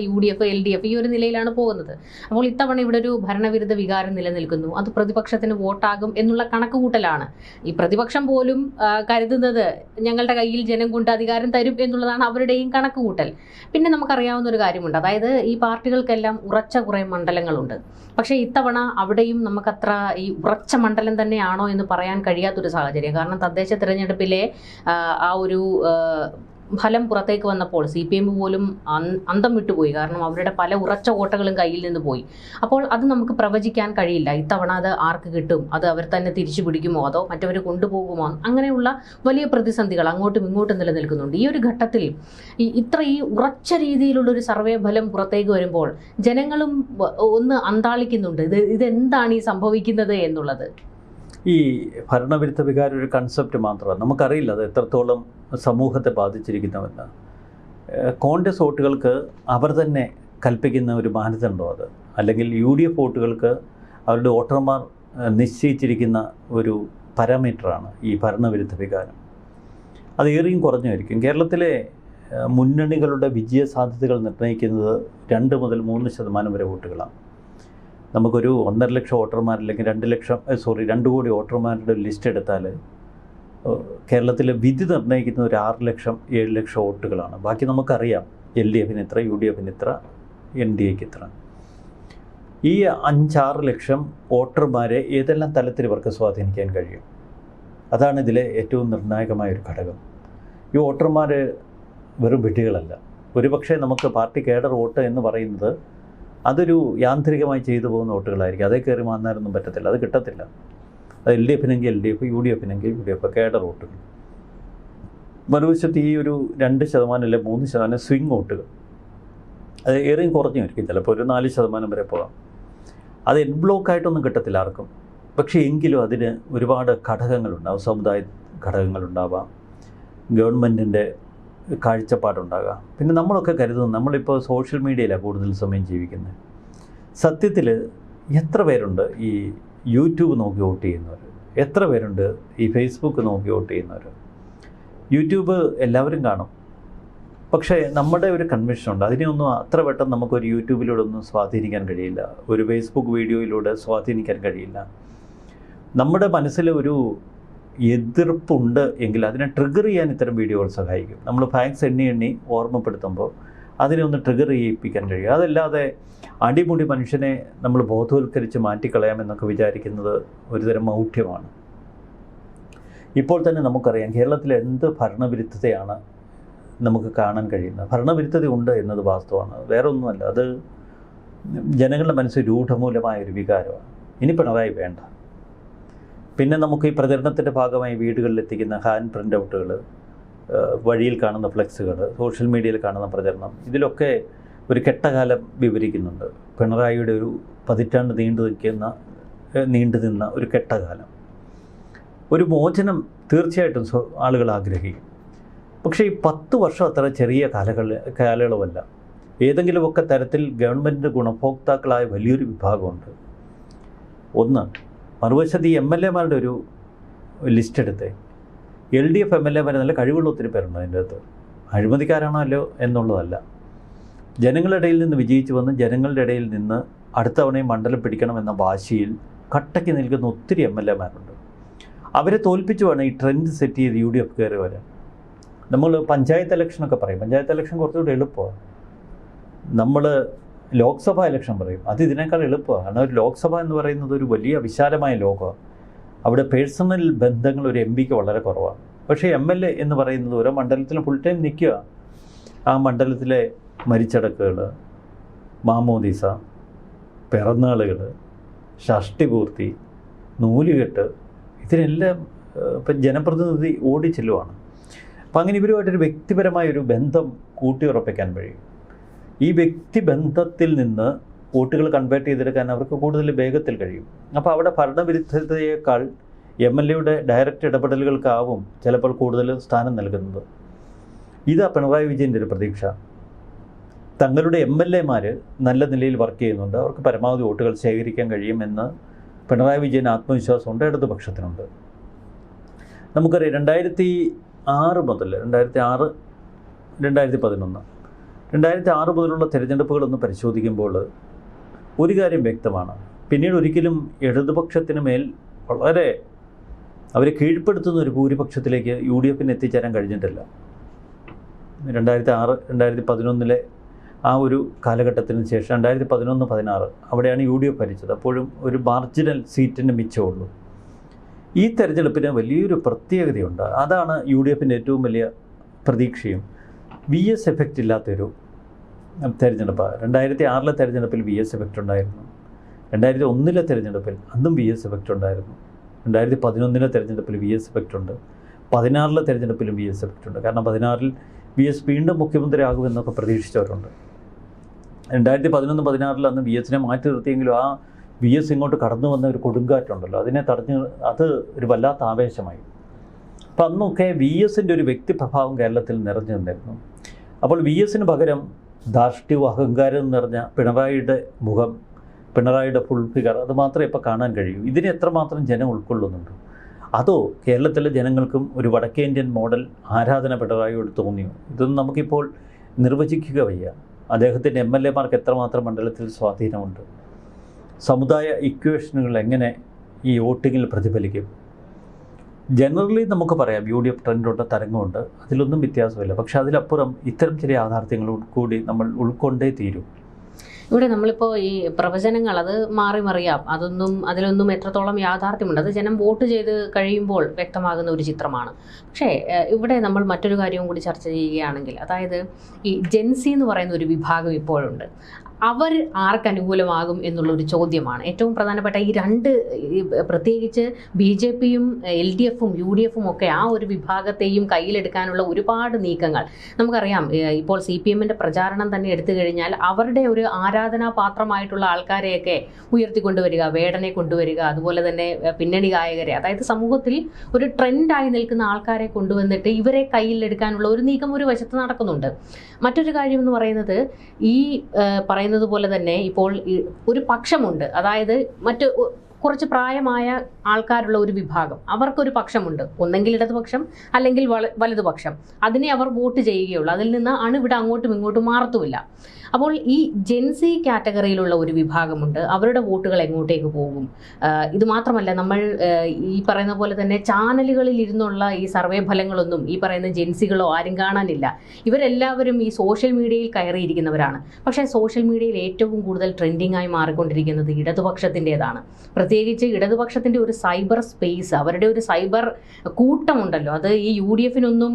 LDF ഈ ഒരു നിലയിലാണ് പോകുന്നത്. അപ്പോൾ ഇത്തവണ ഇവിടെ ഒരു ഭരണവിരുദ്ധ വികാരം നിലനിൽക്കുന്നു. അത് പ്രതിപക്ഷത്തിന് വോട്ടാകും എന്നുള്ള കണക്കുകൂട്ടലാണ്. ഈ പ്രതിപക്ഷം പോലും കരുതുന്നത് ഞങ്ങളുടെ കയ്യിൽ ജനം കൊണ്ട് അധികാരം തരും എന്നുള്ളതാണ് അവരുടെയും കണക്കുകൂട്ടൽ. പിന്നെ നമുക്കറിയാവുന്ന ഒരു കാര്യമുണ്ട്, അതായത് ഈ പാർട്ടികൾക്കെല്ലാം ഉറച്ച കുറേ മണ്ഡലങ്ങളുണ്ട്. പക്ഷേ ഇത്തവണ അവിടെയും നമുക്കത്ര ഈ ഉറച്ച മണ്ഡലം തന്നെയാണോ എന്ന് പറയാൻ കഴിയാത്തൊരു സാഹചര്യം. കാരണം തദ്ദേശ തിരഞ്ഞെടുപ്പിലെ ആ ഒരു ഫലം പുറത്തേക്ക് വന്നപ്പോൾ CPM പോലും അന്തം വിട്ടുപോയി. കാരണം അവരുടെ പല ഉറച്ച വോട്ടുകളും കയ്യിൽ നിന്ന് പോയി. അപ്പോൾ അത് നമുക്ക് പ്രവചിക്കാൻ കഴിയില്ല. ഇത്തവണ അത് ആർക്ക് കിട്ടും, അത് അവർ തന്നെ തിരിച്ചു പിടിക്കുമോ അതോ മറ്റവർ കൊണ്ടുപോകുമോ, അങ്ങനെയുള്ള വലിയ പ്രതിസന്ധികൾ അങ്ങോട്ടും ഇങ്ങോട്ടും നിലനിൽക്കുന്നുണ്ട്. ഈ ഒരു ഘട്ടത്തിൽ ഈ ഉറച്ച രീതിയിലുള്ളൊരു സർവേ ഫലം പുറത്തേക്ക് വരുമ്പോൾ ജനങ്ങളും ഒന്ന് അന്താളിക്കുന്നുണ്ട്. ഇതെന്താണ് ഈ സംഭവിക്കുന്നത് എന്നുള്ളത്. ഈ ഭരണവിരുദ്ധ വികാരം ഒരു കൺസെപ്റ്റ് മാത്രമാണ്, നമുക്കറിയില്ല അത് എത്രത്തോളം സമൂഹത്തെ ബാധിച്ചിരിക്കുന്നുവെന്ന്. കോൺഗ്രസ് വോട്ടുകൾക്ക് അവർ തന്നെ കൽപ്പിക്കുന്ന ഒരു മാനദണ്ഡം അത്, അല്ലെങ്കിൽ UDF വോട്ടുകൾക്ക് അവരുടെ വോട്ടർമാർ നിശ്ചയിച്ചിരിക്കുന്ന ഒരു പാരാമീറ്ററാണ് ഈ ഭരണവിരുദ്ധ വികാരം. അത് ഏറെയും കുറഞ്ഞായിരിക്കും. കേരളത്തിലെ മുന്നണികളുടെ വിജയ സാധ്യതകൾ നിർണ്ണയിക്കുന്നത് 2 മുതൽ 3% വരെ വോട്ടുകളാണ്. നമുക്കൊരു 1.5 ലക്ഷം വോട്ടർമാർ അല്ലെങ്കിൽ 2 കോടി വോട്ടർമാരുടെ ലിസ്റ്റ് എടുത്താൽ കേരളത്തിലെ വിധി നിർണ്ണയിക്കുന്ന ഒരു 6 ലക്ഷം 7 ലക്ഷം വോട്ടുകളാണ്. ബാക്കി നമുക്കറിയാം LDFന് ഇത്ര, UDFന് ഇത്ര, NDAക്ക് ഇത്ര. ഈ 5-6 ലക്ഷം വോട്ടർമാരെ ഏതെല്ലാം തലത്തിൽ ഇവർക്ക് സ്വാധീനിക്കാൻ കഴിയും? അതാണ് ഇതിലെ ഏറ്റവും നിർണായകമായൊരു ഘടകം. ഈ വോട്ടർമാർ വെറും വിഡ്ഢികളല്ല. ഒരുപക്ഷെ നമുക്ക് പാർട്ടി കേഡർ വോട്ട് എന്ന് പറയുന്നത് അതൊരു യാന്ത്രികമായി ചെയ്തു പോകുന്ന വോട്ടുകളായിരിക്കും. അതേ കയറി മാന്നാനൊന്നും പറ്റത്തില്ല, അത് കിട്ടത്തില്ല. അത് LDFനെങ്കിൽ LDF, UDFനെങ്കിൽ UDF, കേഡർ വോട്ടുകൾ. മറുവശത്ത് ഈ ഒരു 2% അല്ലെ 3% സ്വിംഗ് വോട്ടുകൾ, അത് ഏറെയും കുറഞ്ഞായിരിക്കും. ചിലപ്പോൾ ഒരു 4% വരെ പോകാം. അത് എൻ ബ്ലോക്കായിട്ടൊന്നും കിട്ടത്തില്ല ആർക്കും. പക്ഷേ എങ്കിലും അതിന് ഒരുപാട് ഘടകങ്ങളുണ്ടാകും. സമുദായ ഘടകങ്ങളുണ്ടാവാം, ഗവൺമെൻറ്റിൻ്റെ കാഴ്ചപ്പാടുണ്ടാകാം. പിന്നെ നമ്മളൊക്കെ കരുതുന്നത്, നമ്മളിപ്പോൾ സോഷ്യൽ മീഡിയയിലാണ് കൂടുതൽ സമയം ജീവിക്കുന്നത്. സത്യത്തിൽ എത്ര പേരുണ്ട് ഈ യൂട്യൂബ് നോക്കി വോട്ട് ചെയ്യുന്നവർ? എത്ര പേരുണ്ട് ഈ ഫേസ്ബുക്ക് നോക്കി വോട്ട് ചെയ്യുന്നവർ? യൂട്യൂബ് എല്ലാവരും കാണും, പക്ഷേ നമ്മുടെ ഒരു കൺവെൻഷനുണ്ട്, അതിനെയൊന്നും അത്ര പെട്ടെന്ന് നമുക്കൊരു യൂട്യൂബിലൂടെ ഒന്നും സ്വാധീനിക്കാൻ കഴിയില്ല, ഒരു ഫേസ്ബുക്ക് വീഡിയോയിലൂടെ സ്വാധീനിക്കാൻ കഴിയില്ല. നമ്മുടെ മനസ്സിൽ ഒരു എതിർപ്പുണ്ട് എങ്കിൽ അതിനെ ട്രിഗർ ചെയ്യാൻ ഇത്തരം വീഡിയോകൾ സഹായിക്കും. നമ്മൾ ഫാക്ട്സ് എണ്ണി ഓർമ്മപ്പെടുത്തുമ്പോൾ അതിനെ ഒന്ന് ട്രിഗർ ചെയ്യിപ്പിക്കാൻ കഴിയും. അതല്ലാതെ അടിമുടി മനുഷ്യനെ നമ്മൾ ബോധവൽക്കരിച്ച് മാറ്റിക്കളയാമെന്നൊക്കെ വിചാരിക്കുന്നത് ഒരുതരം മൗഢ്യമാണ്. ഇപ്പോൾ തന്നെ നമുക്കറിയാം കേരളത്തിൽ എന്ത് ഭരണവിരുദ്ധതയാണ് നമുക്ക് കാണാൻ കഴിയുന്നത്. ഭരണവിരുദ്ധത ഉണ്ട് എന്നത് വാസ്തവമാണ്, വേറെ ഒന്നുമല്ല. അത് ജനങ്ങളുടെ മനസ്സിൽ രൂഢമൂലമായൊരു വികാരമാണ്. ഇനി പിണറായി വേണ്ട. പിന്നെ നമുക്ക് ഈ പ്രചരണത്തിൻ്റെ ഭാഗമായി വീടുകളിലെത്തിക്കുന്ന ഹാൻഡ് പ്രിൻ്റ് ഔട്ടുകൾ, വഴിയിൽ കാണുന്ന ഫ്ലെക്സുകൾ, സോഷ്യൽ മീഡിയയിൽ കാണുന്ന പ്രചരണം, ഇതിലൊക്കെ ഒരു കെട്ടകാലം വിവരിക്കുന്നുണ്ട്. പിണറായിയുടെ ഒരു പതിറ്റാണ്ട് നീണ്ടു നിന്ന ഒരു കെട്ടകാലം. ഒരു മോചനം തീർച്ചയായിട്ടും ആളുകൾ ആഗ്രഹിക്കും. പക്ഷേ ഈ 10 വർഷം അത്ര ചെറിയ കാലയളവല്ല. ഏതെങ്കിലുമൊക്കെ തരത്തിൽ ഗവൺമെൻറ്റിൻ്റെ ഗുണഭോക്താക്കളായ വലിയൊരു വിഭാഗമുണ്ട്. ഒന്ന്, മറുവശത്ത് ഈ MLA-മാരുടെ ഒരു ലിസ്റ്റ് എടുത്ത് LDF MLA-മാരെ നല്ല കഴിവുള്ള ഒത്തിരി പേരുണ്ട് അതിൻ്റെ അകത്ത്. അഴിമതിക്കാരാണോ അല്ലോ എന്നുള്ളതല്ല, ജനങ്ങളുടെ ഇടയിൽ നിന്ന് വിജയിച്ചു വന്ന് ജനങ്ങളുടെ ഇടയിൽ നിന്ന് അടുത്ത തവണയും മണ്ഡലം പിടിക്കണമെന്ന വാശിയിൽ കട്ടയ്ക്ക് നിൽക്കുന്ന ഒത്തിരി MLA-മാരുണ്ട്. അവരെ തോൽപ്പിച്ച് വേണം ഈ ട്രെൻഡ് സെറ്റ് ചെയ്ത് UDF കയറി വരാൻ. നമ്മൾ പഞ്ചായത്ത് ഇലക്ഷനൊക്കെ പറയും, പഞ്ചായത്ത് ഇലക്ഷൻ കുറച്ചുകൂടി എളുപ്പമാണ്. നമ്മൾ ലോക്സഭാ ഇലക്ഷൻ പറയും, അത് ഇതിനേക്കാൾ എളുപ്പമാണ്. കാരണം ഒരു ലോക്സഭ എന്ന് പറയുന്നത് ഒരു വലിയ വിശാലമായ ലോകമാണ്. അവിടെ പേഴ്സണൽ ബന്ധങ്ങൾ ഒരു MP-ക്ക് വളരെ കുറവാണ്. പക്ഷേ MLA എന്ന് പറയുന്നത് ഓരോ മണ്ഡലത്തിൽ ഫുൾ ടൈം നിൽക്കുക. ആ മണ്ഡലത്തിലെ മരിച്ചടക്കുകൾ, മാമോദീസ, പിറന്നാളുകൾ, ഷഷ്ടിപൂർത്തി, നൂലുകെട്ട്, ഇതിനെല്ലാം ഇപ്പം ജനപ്രതിനിധി ഓടിച്ചെല്ലുവാണ്. അപ്പം അങ്ങനെ ഇവരുമായിട്ടൊരു വ്യക്തിപരമായൊരു ബന്ധം കൂട്ടിയുറപ്പിക്കാൻ കഴിയും. ഈ വ്യക്തിബന്ധത്തിൽ നിന്ന് വോട്ടുകൾ കൺവേർട്ട് ചെയ്തെടുക്കാൻ അവർക്ക് കൂടുതൽ വേഗത്തിൽ കഴിയും. അപ്പോൾ അവിടെ ഭരണവിരുദ്ധതയേക്കാൾ MLA-യുടെ ഡയറക്റ്റ് ഇടപെടലുകൾക്കാവും ചിലപ്പോൾ കൂടുതൽ സ്ഥാനം നൽകുന്നത്. ഇതാ പിണറായി വിജയൻ്റെ ഒരു പ്രതീക്ഷ. തങ്ങളുടെ MLA-മാർ നല്ല നിലയിൽ വർക്ക് ചെയ്യുന്നുണ്ട്, അവർക്ക് പരമാവധി വോട്ടുകൾ ശേഖരിക്കാൻ കഴിയുമെന്ന് പിണറായി വിജയൻ ആത്മവിശ്വാസമുണ്ട്, ഇടതുപക്ഷത്തിനുണ്ട്. നമുക്കറിയാം 2006 മുതൽ 2006 മുതലുള്ള തിരഞ്ഞെടുപ്പുകളൊന്ന് പരിശോധിക്കുമ്പോൾ ഒരു കാര്യം വ്യക്തമാണ്. പിന്നീട് ഒരിക്കലും ഇടതുപക്ഷത്തിന് മേൽ വളരെ അവരെ കീഴ്പ്പെടുത്തുന്ന ഒരു ഭൂരിപക്ഷത്തിലേക്ക് UDF-ന് എത്തിച്ചേരാൻ കഴിഞ്ഞിട്ടില്ല. 2006, 2011 ആ ഒരു കാലഘട്ടത്തിന് ശേഷം 2011-16 അവിടെയാണ് UDF ഭരിച്ചത്. അപ്പോഴും ഒരു മാർജിനൽ സീറ്റിന് മിച്ചമുള്ളൂ. ഈ തെരഞ്ഞെടുപ്പിന് വലിയൊരു പ്രത്യേകതയുണ്ട്. അതാണ് UDF-ൻ്റെ ഏറ്റവും വലിയ പ്രതീക്ഷയും. VS എഫക്റ്റ് ഇല്ലാത്തൊരു തെരഞ്ഞെടുപ്പാണ്. 2006 തെരഞ്ഞെടുപ്പിൽ VS എഫക്റ്റ് ഉണ്ടായിരുന്നു. 2001 തെരഞ്ഞെടുപ്പിൽ അന്നും VS എഫക്റ്റ് ഉണ്ടായിരുന്നു. 2011 തെരഞ്ഞെടുപ്പിൽ VS എഫക്റ്റ് ഉണ്ട്. 2016 തെരഞ്ഞെടുപ്പിലും VS എഫക്റ്റ് ഉണ്ട്. കാരണം 2016 VS വീണ്ടും മുഖ്യമന്ത്രിയാകുമെന്നൊക്കെ പ്രതീക്ഷിച്ചവരുണ്ട്. 2011-16 അന്ന് VSനെ മാറ്റി നിർത്തിയെങ്കിലും ആ VS ഇങ്ങോട്ട് കടന്നു വന്ന ഒരു കൊടുങ്കാറ്റുണ്ടല്ലോ, അതിനെ തടഞ്ഞ് അത് ഒരു വല്ലാത്ത ആവേശമായി. അപ്പം അന്നൊക്കെ VSൻ്റെ ഒരു വ്യക്തിപ്രഭാവം കേരളത്തിൽ നിറഞ്ഞു നിന്നിരുന്നു. അപ്പോൾ VSന് പകരം ധാർഷ്ട്യവും അഹങ്കാരവും നിറഞ്ഞ പിണറായിയുടെ മുഖം, പിണറായിയുടെ ഫുൾ ഫിഗർ, അത് മാത്രമേ ഇപ്പോൾ കാണാൻ കഴിയൂ. ഇതിനെ എത്രമാത്രം ജനം ഉൾക്കൊള്ളുന്നുണ്ട്? അതോ കേരളത്തിലെ ജനങ്ങൾക്കും ഒരു വടക്കേന്ത്യൻ മോഡൽ ആരാധന പിണറായിയോട് തോന്നിയോ? ഇതൊന്നും നമുക്കിപ്പോൾ നിർവചിക്കുക വയ്യ. അദ്ദേഹത്തിൻ്റെ MLA-മാർക്ക് എത്രമാത്രം മണ്ഡലത്തിൽ സ്വാധീനമുണ്ട്? സമുദായ ഇക്വേഷനുകൾ എങ്ങനെ ഈ വോട്ടിങ്ങിൽ പ്രതിഫലിക്കും? ജനറലി നമുക്ക് പറയാം UDF ട്രെൻഡുണ്ട്, തരംഗമുണ്ട്, അതിലൊന്നും വ്യത്യാസമില്ല. പക്ഷെ അതിലപ്പുറം ഇത്തരം ചില യാഥാർത്ഥ്യങ്ങൾ കൂടി നമ്മൾ ഉൾക്കൊണ്ടേ തീരും. ഇവിടെ നമ്മളിപ്പോൾ ഈ പ്രവചനങ്ങൾ അത് മാറി മറിയാം, അതിലൊന്നും എത്രത്തോളം യാഥാർത്ഥ്യമുണ്ട് അത് ജനം വോട്ട് ചെയ്ത് കഴിയുമ്പോൾ വ്യക്തമാകുന്ന ഒരു ചിത്രമാണ്. പക്ഷേ ഇവിടെ നമ്മൾ മറ്റൊരു കാര്യവും കൂടി ചർച്ച ചെയ്യുകയാണെങ്കിൽ, അതായത് ഈ ജെൻസി എന്ന് പറയുന്ന ഒരു വിഭാഗം ഇപ്പോഴുണ്ട്. അവർ ആർക്ക് അനുകൂലമാകും എന്നുള്ളൊരു ചോദ്യമാണ് ഏറ്റവും പ്രധാനപ്പെട്ട. ഈ രണ്ട് പ്രത്യേകിച്ച് BJPയും LDFും UDFും ഒക്കെ ആ ഒരു വിഭാഗത്തെയും കയ്യിലെടുക്കാനുള്ള ഒരുപാട് നീക്കങ്ങൾ നമുക്കറിയാം. ഇപ്പോൾ CPMൻ്റെ പ്രചാരണം തന്നെ എടുത്തു കഴിഞ്ഞാൽ അവരുടെ ഒരു ആരാധനാപാത്രമായിട്ടുള്ള ആൾക്കാരെയൊക്കെ ഉയർത്തിക്കൊണ്ടുവരിക, വേടനെ കൊണ്ടുവരിക, അതുപോലെ തന്നെ പിന്നണി ഗായകരെ, അതായത് സമൂഹത്തിൽ ഒരു ട്രെൻഡായി നിൽക്കുന്ന ആൾക്കാരെ കൊണ്ടുവന്നിട്ട് ഇവരെ കയ്യിലെടുക്കാനുള്ള ഒരു നീക്കം ഒരു വശത്ത് നടക്കുന്നുണ്ട്. മറ്റൊരു കാര്യം എന്ന് പറയുന്നത്, ഈ പറയുന്നത് പോലെ തന്നെ ഇപ്പോൾ ഒരു പക്ഷമുണ്ട്, അതായത് കുറച്ച് പ്രായമായ ആൾക്കാരുള്ള ഒരു വിഭാഗം, അവർക്കൊരു പക്ഷമുണ്ട്, ഒന്നെങ്കിൽ ഇടതുപക്ഷം അല്ലെങ്കിൽ വലതുപക്ഷം. അതിനെ അവർ വോട്ട് ചെയ്യുകയുള്ളൂ, അതിൽ നിന്ന് ഇവിടെ അങ്ങോട്ടും ഇങ്ങോട്ടും മാറത്തുമില്ല. അപ്പോൾ ഈ ജെൻസി കാറ്റഗറിയിലുള്ള ഒരു വിഭാഗമുണ്ട്, അവരുടെ വോട്ടുകൾ എങ്ങോട്ടേക്ക് പോകും? ഇത് മാത്രമല്ല, നമ്മൾ ഈ പറയുന്ന പോലെ തന്നെ ചാനലുകളിൽ ഇരുന്നുള്ള ഈ സർവേ ഫലങ്ങളൊന്നും ഈ പറയുന്ന ജെൻസികളോ ആരും കാണാനില്ല. ഇവരെല്ലാവരും ഈ സോഷ്യൽ മീഡിയയിൽ കയറിയിരിക്കുന്നവരാണ്. പക്ഷേ സോഷ്യൽ മീഡിയയിൽ ഏറ്റവും കൂടുതൽ ട്രെൻഡിങ് ആയി മാറിക്കൊണ്ടിരിക്കുന്നത് ഇടതുപക്ഷത്തിൻ്റെതാണ്. പ്രത്യേകിച്ച് ഇടതുപക്ഷത്തിൻ്റെ ഒരു സൈബർ സ്പേസ്, അവരുടെ ഒരു സൈബർ കൂട്ടമുണ്ടല്ലോ, അത് ഈ UDFനൊന്നും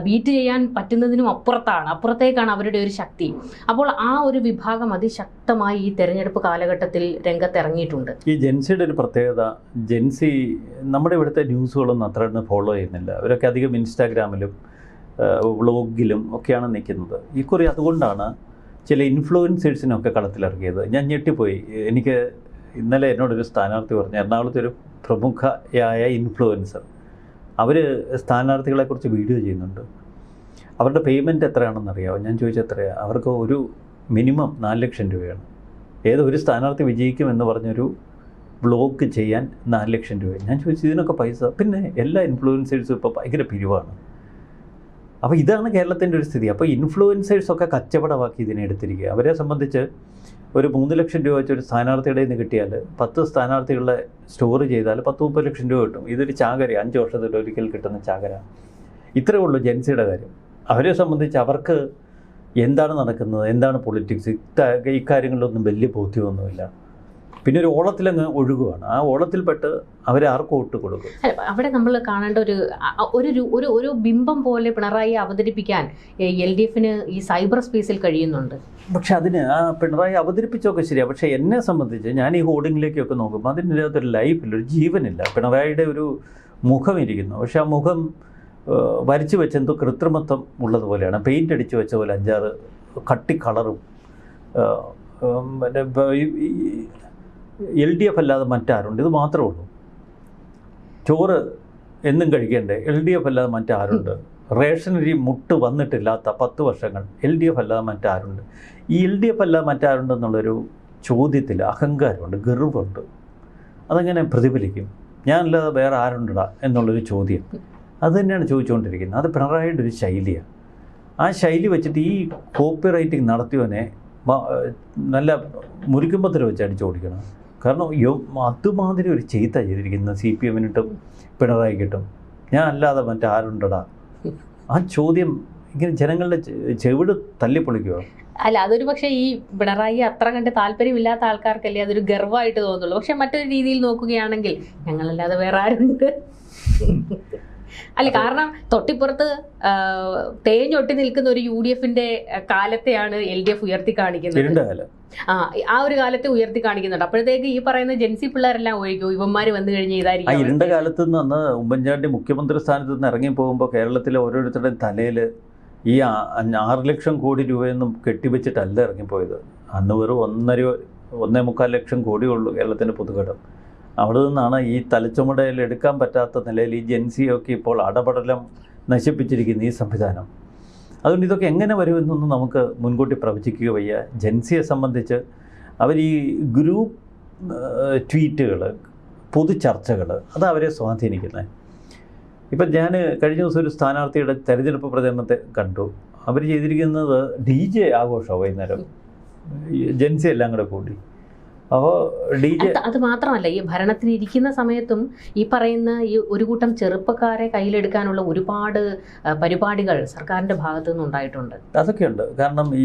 ബീറ്റ് ചെയ്യാൻ പറ്റുന്നതിനും അപ്പുറത്തേക്കാണ് അവരുടെ ഒരു ശക്തി. അപ്പോൾ ആ ഒരു വിഭാഗം അതിശക്തമായി ഈ തെരഞ്ഞെടുപ്പ് കാലഘട്ടത്തിൽ രംഗത്തിറങ്ങിയിട്ടുണ്ട്. ഈ ജെൻസിയുടെ ഒരു പ്രത്യേകത, ജെൻസി നമ്മുടെ ഇവിടുത്തെ ന്യൂസുകളൊന്നും അത്ര ഫോളോ ചെയ്യുന്നില്ല. അവരൊക്കെ അധികം ഇൻസ്റ്റാഗ്രാമിലും വ്ളോഗിലും ഒക്കെയാണ് നിൽക്കുന്നത്. ഇക്കുറി അതുകൊണ്ടാണ് ചില ഇൻഫ്ലുവൻസേഴ്സിനൊക്കെ കളത്തിലിറങ്ങിയത്. ഞാൻ ഞെട്ടിപ്പോയി. എനിക്ക് ഇന്നലെ എന്നോടൊരു സ്ഥാനാർത്ഥി പറഞ്ഞു, എറണാകുളത്തെ ഒരു പ്രമുഖയായ ഇൻഫ്ലുവൻസർ, അവർ സ്ഥാനാർത്ഥികളെക്കുറിച്ച് വീഡിയോ ചെയ്യുന്നുണ്ട്. അവരുടെ പേയ്മെൻറ്റ് എത്രയാണെന്നറിയാമോ? ഞാൻ ചോദിച്ചാൽ എത്രയാണ്? അവർക്ക് ഒരു മിനിമം 4 ലക്ഷം രൂപയാണ്. ഒരു സ്ഥാനാർത്ഥി വിജയിക്കുമെന്ന് പറഞ്ഞൊരു വ്ളോഗ് ചെയ്യാൻ 4 ലക്ഷം രൂപ. ഞാൻ ചോദിച്ചു, ഇതിനൊക്കെ പൈസ? പിന്നെ എല്ലാ ഇൻഫ്ലുവൻസേഴ്സും ഇപ്പോൾ ഭയങ്കര പിരിവാണ്. അപ്പോൾ ഇതാണ് കേരളത്തിൻ്റെ ഒരു സ്ഥിതി. അപ്പോൾ ഇൻഫ്ലുവൻസേഴ്സൊക്കെ കച്ചവടമാക്കി ഇതിനെ എടുത്തിരിക്കുക. അവരെ സംബന്ധിച്ച് ഒരു 3 ലക്ഷം രൂപ വെച്ച് ഒരു സ്ഥാനാർത്ഥിയുടെ നിന്ന് കിട്ടിയാൽ 10 സ്ഥാനാർത്ഥികളെ സ്റ്റോർ ചെയ്താൽ 10-30 ലക്ഷം രൂപ കിട്ടും. ഇതൊരു ചാകര, 5 വർഷത്തിൽ ഒരിക്കൽ കിട്ടുന്ന ചാകര. ഇത്രയേ ഉള്ളൂ ജെൻസിയുടെ കാര്യം. അവരെ സംബന്ധിച്ച് അവർക്ക് എന്താണ് നടക്കുന്നത്, എന്താണ് പൊളിറ്റിക്സ്, ഇക്കാര്യങ്ങളിലൊന്നും വലിയ ബോധ്യമൊന്നുമില്ല. പിന്നെ ഒരു ഓളത്തിലങ്ങ് ഒഴുകുകയാണ്. ആ ഓളത്തിൽപ്പെട്ട് അവരെ ആർക്ക് വോട്ട് കൊടുക്കും? അവിടെ നമ്മൾ കാണേണ്ട ഒരു ബിംബം പോലെ പിണറായി അവതരിപ്പിക്കാൻ LDFന് ഈ സൈബർ സ്പേസിൽ കഴിയുന്നുണ്ട്. പക്ഷെ അതിന് ആ പിണറായി അവതരിപ്പിച്ചൊക്കെ ശരിയാണ്. പക്ഷേ എന്നെ സംബന്ധിച്ച് ഞാൻ ഈ ഹോർഡിങ്ങിലേക്കൊക്കെ നോക്കുമ്പോൾ അതിനകത്തൊരു ലൈഫില്ല, ഒരു ജീവനില്ല. പിണറായിയുടെ ഒരു മുഖം ഇരിക്കുന്നു, പക്ഷെ ആ മുഖം വരച്ച് വെച്ച് എന്തോ കൃത്രിമത്വം ഉള്ളതുപോലെയാണ്. പെയിൻ്റ് അടിച്ച് വെച്ച പോലെ 5-6 കട്ടി കളറും. LDF അല്ലാതെ മറ്റാരുണ്ട്? ഇത് മാത്രമേ ഉള്ളൂ. ചോറ് എന്നും കഴിക്കേണ്ടേ? LDF അല്ലാതെ മറ്റാരുണ്ട്? റേഷനരി മുട്ട് വന്നിട്ടില്ലാത്ത 10 വർഷങ്ങൾ LDF അല്ലാതെ മറ്റാരുണ്ട്? ഈ LDF അല്ലാതെ മറ്റാരുണ്ടെന്നുള്ളൊരു ചോദ്യത്തിൽ അഹങ്കാരമുണ്ട്, ഗർവമുണ്ട്. അതെങ്ങനെ പ്രതിഫലിക്കും? ഞാനല്ലാതെ വേറെ ആരുണ്ടടാ എന്നുള്ളൊരു ചോദ്യം അത് തന്നെയാണ് ചോദിച്ചുകൊണ്ടിരിക്കുന്നത്. അത് പിണറായിയുടെ ഒരു ശൈലിയാണ്. ആ ശൈലി വെച്ചിട്ട് ഈ കോപ്പി റൈറ്റിംഗ് നടത്തിയവനെ നല്ല മുരിക്കുമ്പത്തിൽ വെച്ച് അടിച്ചോടിക്കണം. കാരണം അതുമാതിരി ഒരു ചെയ്ത ചെയ്തിരിക്കുന്നത് CPMനിട്ടും പിണറായി കിട്ടും. ഞാൻ അല്ലാതെ മറ്റാരുണ്ടടാ? ആ ചോദ്യം ഇങ്ങനെ ജനങ്ങളുടെ ചെവിട് തല്ലിപ്പൊളിക്കുക. അല്ല, അതൊരു പക്ഷേ ഈ പിണറായി അത്ര കണ്ട് താല്പര്യമില്ലാത്ത ആൾക്കാർക്കല്ലേ അതൊരു ഗർവമായിട്ട് തോന്നുള്ളൂ. പക്ഷെ മറ്റൊരു രീതിയിൽ നോക്കുകയാണെങ്കിൽ ഞങ്ങളല്ലാതെ വേറെ ആരുണ്ട്? അല്ല, കാരണം തൊട്ടിപ്പുറത്ത് തേഞ്ഞൊട്ടി നിൽക്കുന്ന ഒരു UDF-ന്റെ കാലത്തെയാണ് LDF ഉയർത്തി കാണിക്കുന്നത്. ആ ഒരു കാലത്തെ ഉയർത്തി കാണിക്കുന്നുണ്ട്. അപ്പോഴത്തേക്ക് ഈ പറയുന്ന ജെൻസി പിള്ളേരെല്ലാം ഒഴിക്കും, ഇവന്മാര് വന്നു കഴിഞ്ഞാൽ ഇതായിരിക്കും. ഇരുണ്ട കാലത്ത് നിന്ന് ഉമ്മൻചാണ്ടി മുഖ്യമന്ത്രി സ്ഥാനത്ത് നിന്ന് ഇറങ്ങി പോകുമ്പോൾ കേരളത്തിലെ ഓരോരുത്തരുടെയും തലയിൽ ഈ 6 ലക്ഷം കോടി രൂപയൊന്നും കെട്ടിവെച്ചിട്ടല്ല ഇറങ്ങിപ്പോയത്. അന്ന് വെറും 1.25 ലക്ഷം കോടിയുള്ളൂ കേരളത്തിൻ്റെ പൊതുകടം. അവിടെ നിന്നാണ് ഈ തലച്ചുമടയിൽ എടുക്കാൻ പറ്റാത്ത നിലയിൽ ഈ ജെൻസിയൊക്കെ ഇപ്പോൾ അടപടലം നശിപ്പിച്ചിരിക്കുന്ന ഈ സംവിധാനം. അതുകൊണ്ട് ഇതൊക്കെ എങ്ങനെ വരുമെന്നൊന്നും നമുക്ക് മുൻകൂട്ടി പ്രവചിക്കുക വയ്യ. ജെൻസിയെ സംബന്ധിച്ച് അവർ ഈ ഗ്രൂപ്പ് ട്വീറ്റുകൾ, പൊതു ചർച്ചകൾ, അത് അവരെ സ്വാധീനിക്കുന്നത്. ഇപ്പം ഞാൻ കഴിഞ്ഞ ദിവസം ഒരു സ്ഥാനാർത്ഥിയുടെ തെരഞ്ഞെടുപ്പ് പ്രചരണത്തെ കണ്ടു. അവർ ചെയ്തിരിക്കുന്നത് DJ ആഘോഷമാണ് വൈകുന്നേരം, ജെൻസി എല്ലാം കൂടെ കൂടി. അപ്പോൾ അത് മാത്രമല്ല, ഈ ഭരണത്തിൽ ഇരിക്കുന്ന സമയത്തും ഈ പറയുന്ന ഈ ഒരു കൂട്ടം ചെറുപ്പക്കാരെ കയ്യിലെടുക്കാനുള്ള ഒരുപാട് പരിപാടികൾ സർക്കാരിന്റെ ഭാഗത്തു നിന്നുണ്ടായിട്ടുണ്ട്. അതൊക്കെയുണ്ട്. കാരണം ഈ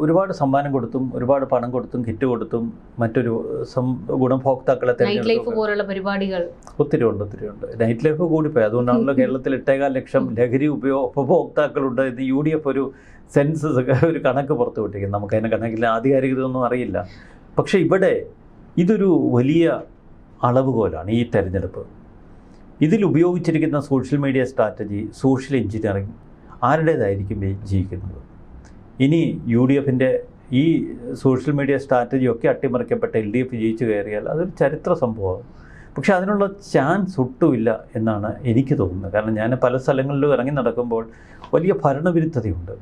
ഒരുപാട് സമ്മാനം കൊടുത്തും ഒരുപാട് പണം കൊടുത്തും കിറ്റ് കൊടുത്തും മറ്റൊരു ഗുണഭോക്താക്കളെ നൈറ്റ് ലൈഫ് പോലുള്ള പരിപാടികൾ ഒത്തിരി ഉണ്ട്. നൈറ്റ് ലൈഫ് കൂടിപ്പോയി. അതുകൊണ്ടാണല്ലോ കേരളത്തിൽ 8.25 ലക്ഷം ലഹരി ഉപഭോക്താക്കളുണ്ട് എന്ന് UDF ഒരു സെൻസസ് ഒരു കണക്ക് പുറത്തു വിട്ടിരിക്കുന്നത്. നമുക്കതിന് കണക്കില്ല, ആധികാരികതയൊന്നും അറിയില്ല. പക്ഷേ ഇവിടെ ഇതൊരു വലിയ അളവുകോലാണ് ഈ തെരഞ്ഞെടുപ്പ്. ഇതിൽ ഉപയോഗിച്ചിരിക്കുന്ന social media strategy, social engineering ആരുടേതായിരിക്കും ജയിക്കുന്നത്? ഇനി UDF-ൻ്റെ ഈ സോഷ്യൽ മീഡിയ സ്ട്രാറ്റജിയൊക്കെ അട്ടിമറിക്കപ്പെട്ട LDF ജയിച്ചു കയറിയാൽ അതൊരു ചരിത്ര സംഭവമാണ്. പക്ഷെ അതിനുള്ള ചാൻസ് ഒട്ടുമില്ല എന്നാണ് എനിക്ക് തോന്നുന്നത്. കാരണം ഞാൻ പല സ്ഥലങ്ങളിലും ഇറങ്ങി നടക്കുമ്പോൾ വലിയ ഭരണവിരുദ്ധതയുണ്ട്.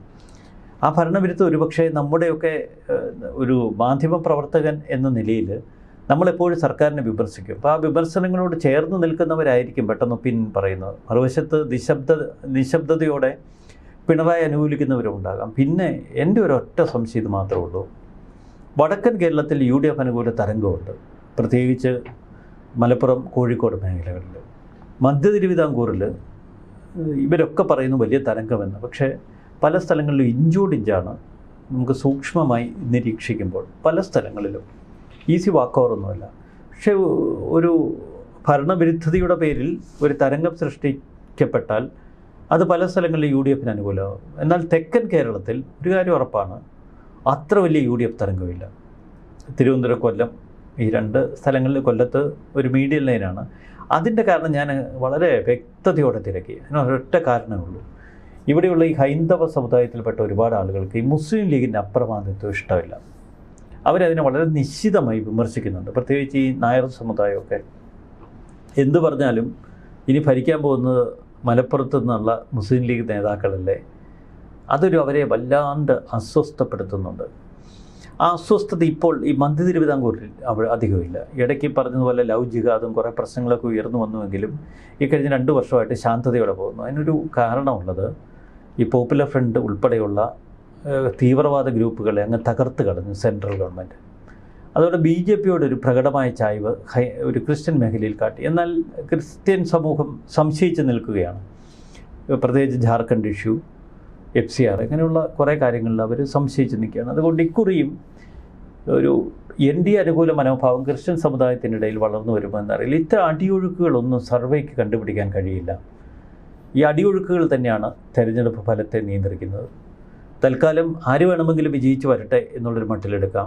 ആ ഭരണവിരുദ്ധം ഒരുപക്ഷെ നമ്മുടെയൊക്കെ ഒരു മാധ്യമ പ്രവർത്തകൻ എന്ന നിലയിൽ നമ്മളെപ്പോഴും സർക്കാരിനെ വിമർശിക്കും. അപ്പോൾ ആ വിമർശനങ്ങളോട് ചേർന്ന് നിൽക്കുന്നവരായിരിക്കും പെട്ടെന്ന് പറയുന്നത്. മറുവശത്ത് നിശബ്ദതയോടെ പിണറായി അനുകൂലിക്കുന്നവരും ഉണ്ടാകാം. പിന്നെ എൻ്റെ ഒരൊറ്റ സംശയം ഇത് മാത്രമേ ഉള്ളൂ. വടക്കൻ കേരളത്തിൽ UDF അനുകൂല തരംഗമുണ്ട്, പ്രത്യേകിച്ച് മലപ്പുറം, കോഴിക്കോട് മേഖലകളിൽ. മധ്യ തിരുവിതാംകൂറിൽ ഇവരൊക്കെ പറയുന്നു വലിയ തരംഗമെന്ന്. പക്ഷേ പല സ്ഥലങ്ങളിലും ഇഞ്ചോടിഞ്ചാണ്. നമുക്ക് സൂക്ഷ്മമായി നിരീക്ഷിക്കുമ്പോൾ പല സ്ഥലങ്ങളിലും ഈസി വാക്കോറൊന്നുമല്ല. പക്ഷേ ഒരു ഭരണവിരുദ്ധതയുടെ പേരിൽ ഒരു തരംഗം സൃഷ്ടിക്കപ്പെട്ടാൽ അത് പല സ്ഥലങ്ങളിലും UDF-ന് അനുകൂലമാകും. എന്നാൽ തെക്കൻ കേരളത്തിൽ ഒരു കാര്യം ഉറപ്പാണ്, അത്ര വലിയ UDF തരംഗമില്ല. തിരുവനന്തപുരം, കൊല്ലം, ഈ 2 സ്ഥലങ്ങളിൽ കൊല്ലത്ത് ഒരു മീഡിയം ലൈനാണ്. അതിൻ്റെ കാരണം ഞാൻ വളരെ വ്യക്തതയോടെ തിരക്കി. അതിനൊരൊറ്റ കാരണമേ ഉള്ളൂ. ഇവിടെയുള്ള ഈ ഹൈന്ദവ സമുദായത്തിൽപ്പെട്ട ഒരുപാട് ആളുകൾക്ക് ഈ മുസ്ലിം ലീഗിൻ്റെ അപ്രമാദിത്വം ഇഷ്ടമില്ല. അവരതിനെ വളരെ നിശ്ചിതമായി വിമർശിക്കുന്നുണ്ട്. പ്രത്യേകിച്ച് ഈ നായർ സമുദായമൊക്കെ എന്തു പറഞ്ഞാലും ഇനി ഭരിക്കാൻ പോകുന്നത് മലപ്പുറത്തു നിന്നുള്ള മുസ്ലിം ലീഗ് നേതാക്കളല്ലേ, അതൊരു അവരെ വല്ലാണ്ട് അസ്വസ്ഥപ്പെടുത്തുന്നുണ്ട്. ആ അസ്വസ്ഥത ഇപ്പോൾ ഈ മധ്യ തിരുവിതാംകൂറിൽ അവിടെ അധികമില്ല. ഇടയ്ക്ക് പറഞ്ഞതുപോലെ ലവ് ജിഹാദും കുറേ പ്രശ്നങ്ങളൊക്കെ ഉയർന്നു വന്നുവെങ്കിലും ഈ കഴിഞ്ഞ 2 വർഷമായിട്ട് ശാന്തതയോടെ പോകുന്നു. അതിനൊരു കാരണമുള്ളത് ഈ പോപ്പുലർ ഫ്രണ്ട് ഉൾപ്പെടെയുള്ള തീവ്രവാദ ഗ്രൂപ്പുകളെ അങ്ങ് തകർത്ത് കളഞ്ഞു സെൻട്രൽ ഗവൺമെൻറ്. അതോടെ BJP-യോട് ഒരു പ്രകടമായ ചായ്വ് ഒരു ക്രിസ്ത്യൻ മേഖലയിൽ കാട്ടി. എന്നാൽ ക്രിസ്ത്യൻ സമൂഹം സംശയിച്ച് നിൽക്കുകയാണ്. പ്രത്യേകിച്ച് ജാർഖണ്ഡ് ഇഷ്യൂ, FCR, ഇങ്ങനെയുള്ള കുറേ കാര്യങ്ങളിൽ അവർ സംശയിച്ച് നിൽക്കുകയാണ്. അതുകൊണ്ട് ഇക്കുറിയും ഒരു NDA അനുകൂല മനോഭാവം ക്രിസ്ത്യൻ സമുദായത്തിനിടയിൽ വളർന്നു വരുമെന്നറിയില്ല. ഇത്തരം അടിയൊഴുക്കുകളൊന്നും സർവേക്ക് കണ്ടുപിടിക്കാൻ കഴിയില്ല. ഈ അടിയൊഴുക്കുകൾ തന്നെയാണ് തെരഞ്ഞെടുപ്പ് ഫലത്തെ നിയന്ത്രിക്കുന്നത്. തൽക്കാലം ആര് വേണമെങ്കിലും വിജയിച്ചു വരട്ടെ എന്നുള്ളൊരു മട്ടിലെടുക്കാം.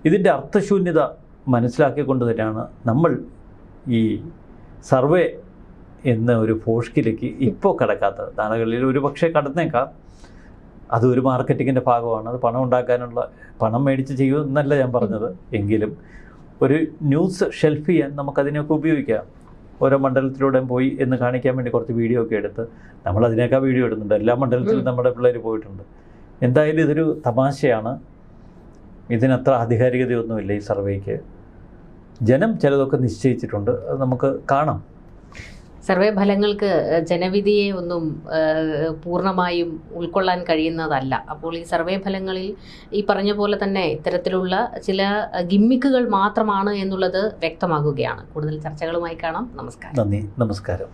ഇതിൻ്റെ അർത്ഥശൂന്യത മനസ്സിലാക്കിക്കൊണ്ട് തന്നെയാണ് നമ്മൾ ഈ സർവേ എന്ന ഒരു ഫോഷ്കിലേക്ക് ഇപ്പോൾ കടക്കാത്തത്. നാളുകളിൽ ഒരു പക്ഷേ കടന്നേക്കാം. അതൊരു മാർക്കറ്റിങ്ങിൻ്റെ ഭാഗമാണ്. അത് പണം ഉണ്ടാക്കാനുള്ള, പണം മേടിച്ച് ചെയ്യുമെന്നല്ല ഞാൻ പറഞ്ഞത്. എങ്കിലും ഒരു ന്യൂസ് ഷെൽഫ് ചെയ്യാൻ നമുക്കതിനെയൊക്കെ ഉപയോഗിക്കാം. ഓരോ മണ്ഡലത്തിലൂടെയും പോയി എന്ന് കാണിക്കാൻ വേണ്ടി കുറച്ച് വീഡിയോ ഒക്കെ എടുത്ത് നമ്മളതിനേക്കാൾ വീഡിയോ ഇടുന്നുണ്ട്. എല്ലാ മണ്ഡലത്തിലും നമ്മുടെ പിള്ളേർ പോയിട്ടുണ്ട്. എന്തായാലും ഇതൊരു തമാശയാണ്. ഇതിനത്ര ആധികാരികതയൊന്നുമില്ല ഈ സർവേക്ക്. ജനം ചിലതൊക്കെ നിശ്ചയിച്ചിട്ടുണ്ട്, അത് നമുക്ക് കാണാം. സർവേ ഫലങ്ങൾക്ക് ജനവിധിയെ ഒന്നും പൂർണ്ണമായും ഉൾക്കൊള്ളാൻ കഴിയുന്നതല്ല. അപ്പോൾ ഈ സർവേ ഫലങ്ങളിൽ ഈ പറഞ്ഞ പോലെ തന്നെ ഇത്തരത്തിലുള്ള ചില ഗിമ്മിക്കുകൾ മാത്രമാണ് എന്നുള്ളത് വ്യക്തമാകുകയാണ്. കൂടുതൽ ചർച്ചകളുമായി കാണാം. നമസ്കാരം. നന്ദി, നമസ്കാരം.